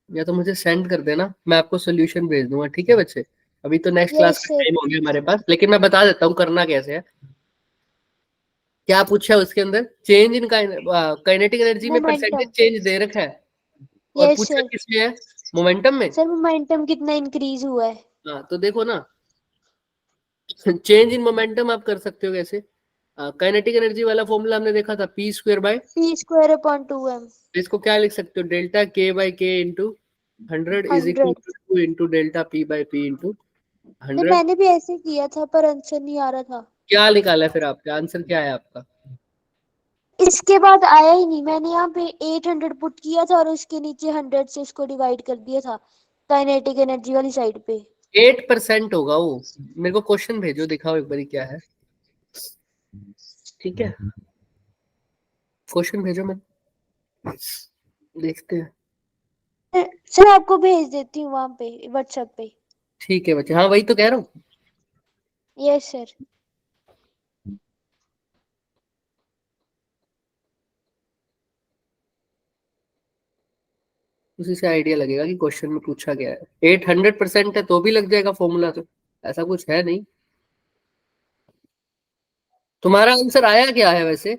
या तो मुझे सेंड कर देना, मैं आपको सोल्यूशन भेज दूंगा। ठीक है बच्चे, अभी तो नेक्स्ट क्लास यस का सर। टाइम हो गया हमारे पास, लेकिन मैं बता देता हूँ करना कैसे है। क्या पूछा है उसके अंदर? चेंज इन काइनेटिक एनर्जी में मोमेंटम। परसेंटेज चेंज दे रखा है, और यस पूछा सर। किसमें है? मोमेंटम में। सर मोमेंटम कितना इंक्रीज हुआ है? हाँ तो देखो ना, चेंज इन मोमेंटम आप कर सकते हो कैसे? काइनेटिक एनर्जी वाला फॉर्मूला हमने देखा था, पी स्क्वायर बाय, p²/2m। इसको क्या लिख सकते हो? डेल्टा के बाय के into 100 is equal 100। Two into delta P by P into नहीं 100। मैंने भी ऐसे किया था पर आंसर नहीं आ रहा था। क्या निकाला फिर आपका आंसर? क्या है आपका? इसके बाद आया ही नहीं। मैंने यहाँ पे 800 पुट किया था और उसके नीचे 100 से इसको डिवाइड कर दिया था काइनेटिक एनर्जी वाली साइड पे। 8% होगा वो। मेरे को क्वेश्चन भेजो, दिखाओ एक बारी क्या है। ठीक है, क्वेश्चन भेजो, मैं देखते हैं। सर आपको भेज देती हूँ वहां पे व्हाट्सएप पे। ठीक है बच्चे, हाँ वही तो कह रहा हूँ। Yes sir. उसी से आइडिया लगेगा कि क्वेश्चन में पूछा गया है। 800% है तो भी लग जाएगा फॉर्मूला, तो ऐसा कुछ है नहीं। तुम्हारा आंसर आया क्या है वैसे?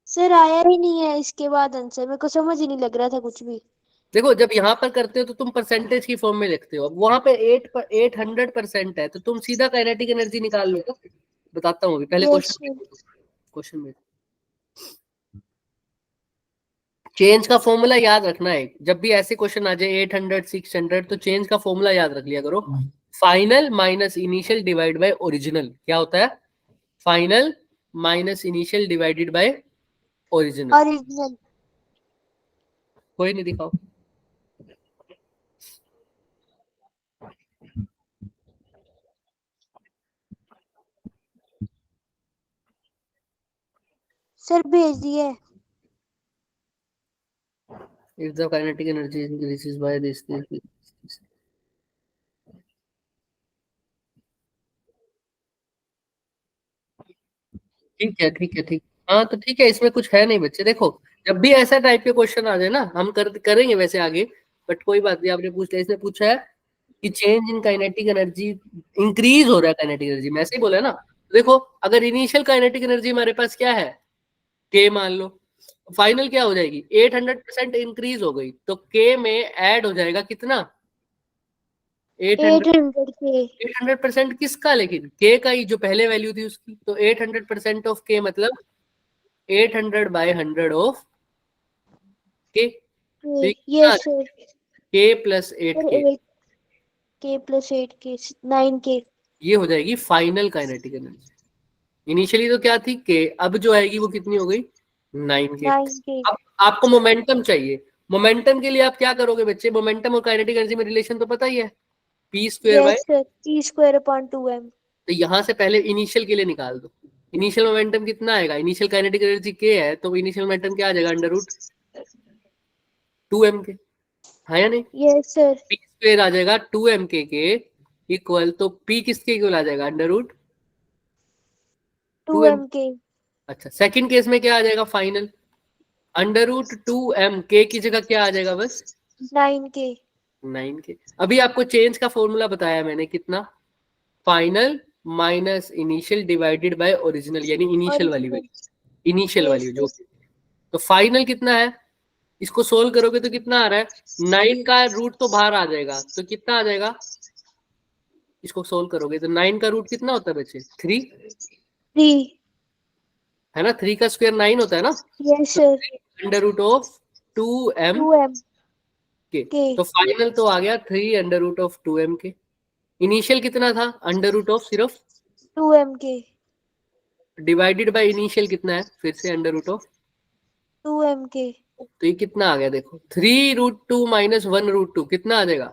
सर आया ही नहीं है इसके बाद आंसर, मेरे को समझ ही नहीं लग रहा था कुछ भी। देखो जब यहाँ पर करते हो तो तुम परसेंटेज की फॉर्म में लिखते हो, अब वहां पे 800% है तो तुम सीधा काइनेटिक एनर्जी निकाल लो। बताता हूँ अभी, पहले यस क्वेश्चन में चेंज का फॉर्मूला याद रखना है। जब भी ऐसे क्वेश्चन आ जाए 800 600 तो चेंज का फॉर्मूला याद रख लिया करो। Final minus initial divide by original. क्या होता है? Final minus initial divided by original. Original. कोई नहीं, दिखाओ। सर भेज दिए। If the kinetic energy increases by this. ठीक है ठीक है ठीक। हाँ तो ठीक है, इसमें कुछ है नहीं बच्चे। देखो जब भी ऐसा टाइप के क्वेश्चन आ जाए ना, हम करेंगे वैसे आगे, बट कोई बात नहीं, आपने पूछ लिया। इसने पूछा है कि change in kinetic energy, increase हो रहा है काइनेटिक एनर्जी में, ऐसे ही बोला है ना। देखो अगर इनिशियल काइनेटिक एनर्जी हमारे पास क्या है, के मान लो, फाइनल क्या हो जाएगी, 800% इंक्रीज हो गई, तो के में ऐड हो जाएगा कितना, 800। 800 के। 800% किसका, लेकिन के का ही, जो पहले वैल्यू थी उसकी। तो 800% ऑफ के मतलब 800/100 ऑफ के। तो यस सर। के प्लस 8 सर के, 8 के प्लस 8 के 9 के। ये हो जाएगी फाइनल काइनेटिक एनर्जी। इनिशियली तो क्या थी के, अब जो आएगी वो कितनी हो गई, 9 के। 9 के। अब आपको मोमेंटम चाहिए, मोमेंटम के लिए आप क्या करोगे बच्चे, मोमेंटम और काइनेटिक एनर्जी में रिलेशन तो पता ही है, p² bye. Yes sir, p²/2m। तो यहाँ से पहले इनिशियल के लिए निकाल दो, इनिशियल मोमेंटम कितना आएगा, इनिशियल काइनेटिक एनर्जी के है, तो इनिशियल मोमेंटम क्या आ जाएगा, √2m के, है या नहीं। Yes sir. p² आ जाएगा 2m के इक्वल, तो p किसके इक्वल आ जाएगा, √2m। 2m के। अच्छा सेकंड केस में क्या आ जाएगा, फाइनल √2m, के की जगह क्या आ जाएगा, बस 9 के। 9 के। अभी आपको चेंज का फॉर्मूला बताया मैंने, कितना, final minus initial divided by original, यानी इनिशियल वाली वैल्यू, इनिशियल वाली जो। तो फाइनल कितना है, इसको सोल्व करोगे तो कितना आ रहा है, 9 का रूट तो बाहर आ जाएगा, तो कितना आ जाएगा, इसको सोल्व करोगे तो 9 का रूट कितना होता है बच्चे, 3 3। है ना, 3 का स्क्वायर 9 होता है ना। Yes sir. √2m 2m के, के। तो फाइनल तो आ गया 3 √2m के। इनिशियल कितना था, √, सिर्फ 2m के। डिवाइडेड बाय इनिशियल कितना है, फिर से √, 2m के। तो ये कितना आ गया देखो, 3√2 माइनस 1√2 कितना आ जाएगा,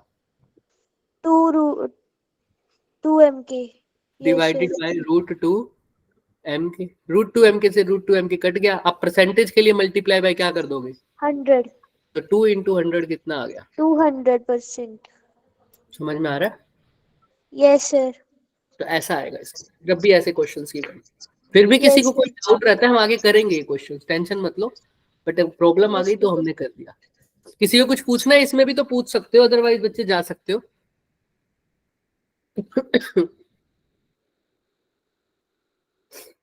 2m के। Yes divided sir. Bye √2m के। √2m के से √2m के कट गया, अब परसेंटेज के लिए मल्टीप्लाई बाय क्या कर दोगे, 100। तो 2 × 100 कितना आ गया, 200%। समझ में आ रहा है। Yes sir. तो ऐसा आएगा इसका, जब भी ऐसे क्वेश्चंस की बने। फिर भी किसी Yes, को कोई डाउट रहता है, हम आगे करेंगे ये क्वेश्चन, टेंशन मत लो, बट प्रॉब्लम आ Yes, गई तो sir. हमने कर दिया। किसी को कुछ पूछना है इसमें भी तो पूछ सकते हो, अदरवाइज बच्चे जा सकते हो।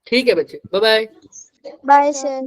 ठीक है बच्चे, बाय बाय। Bye, sir.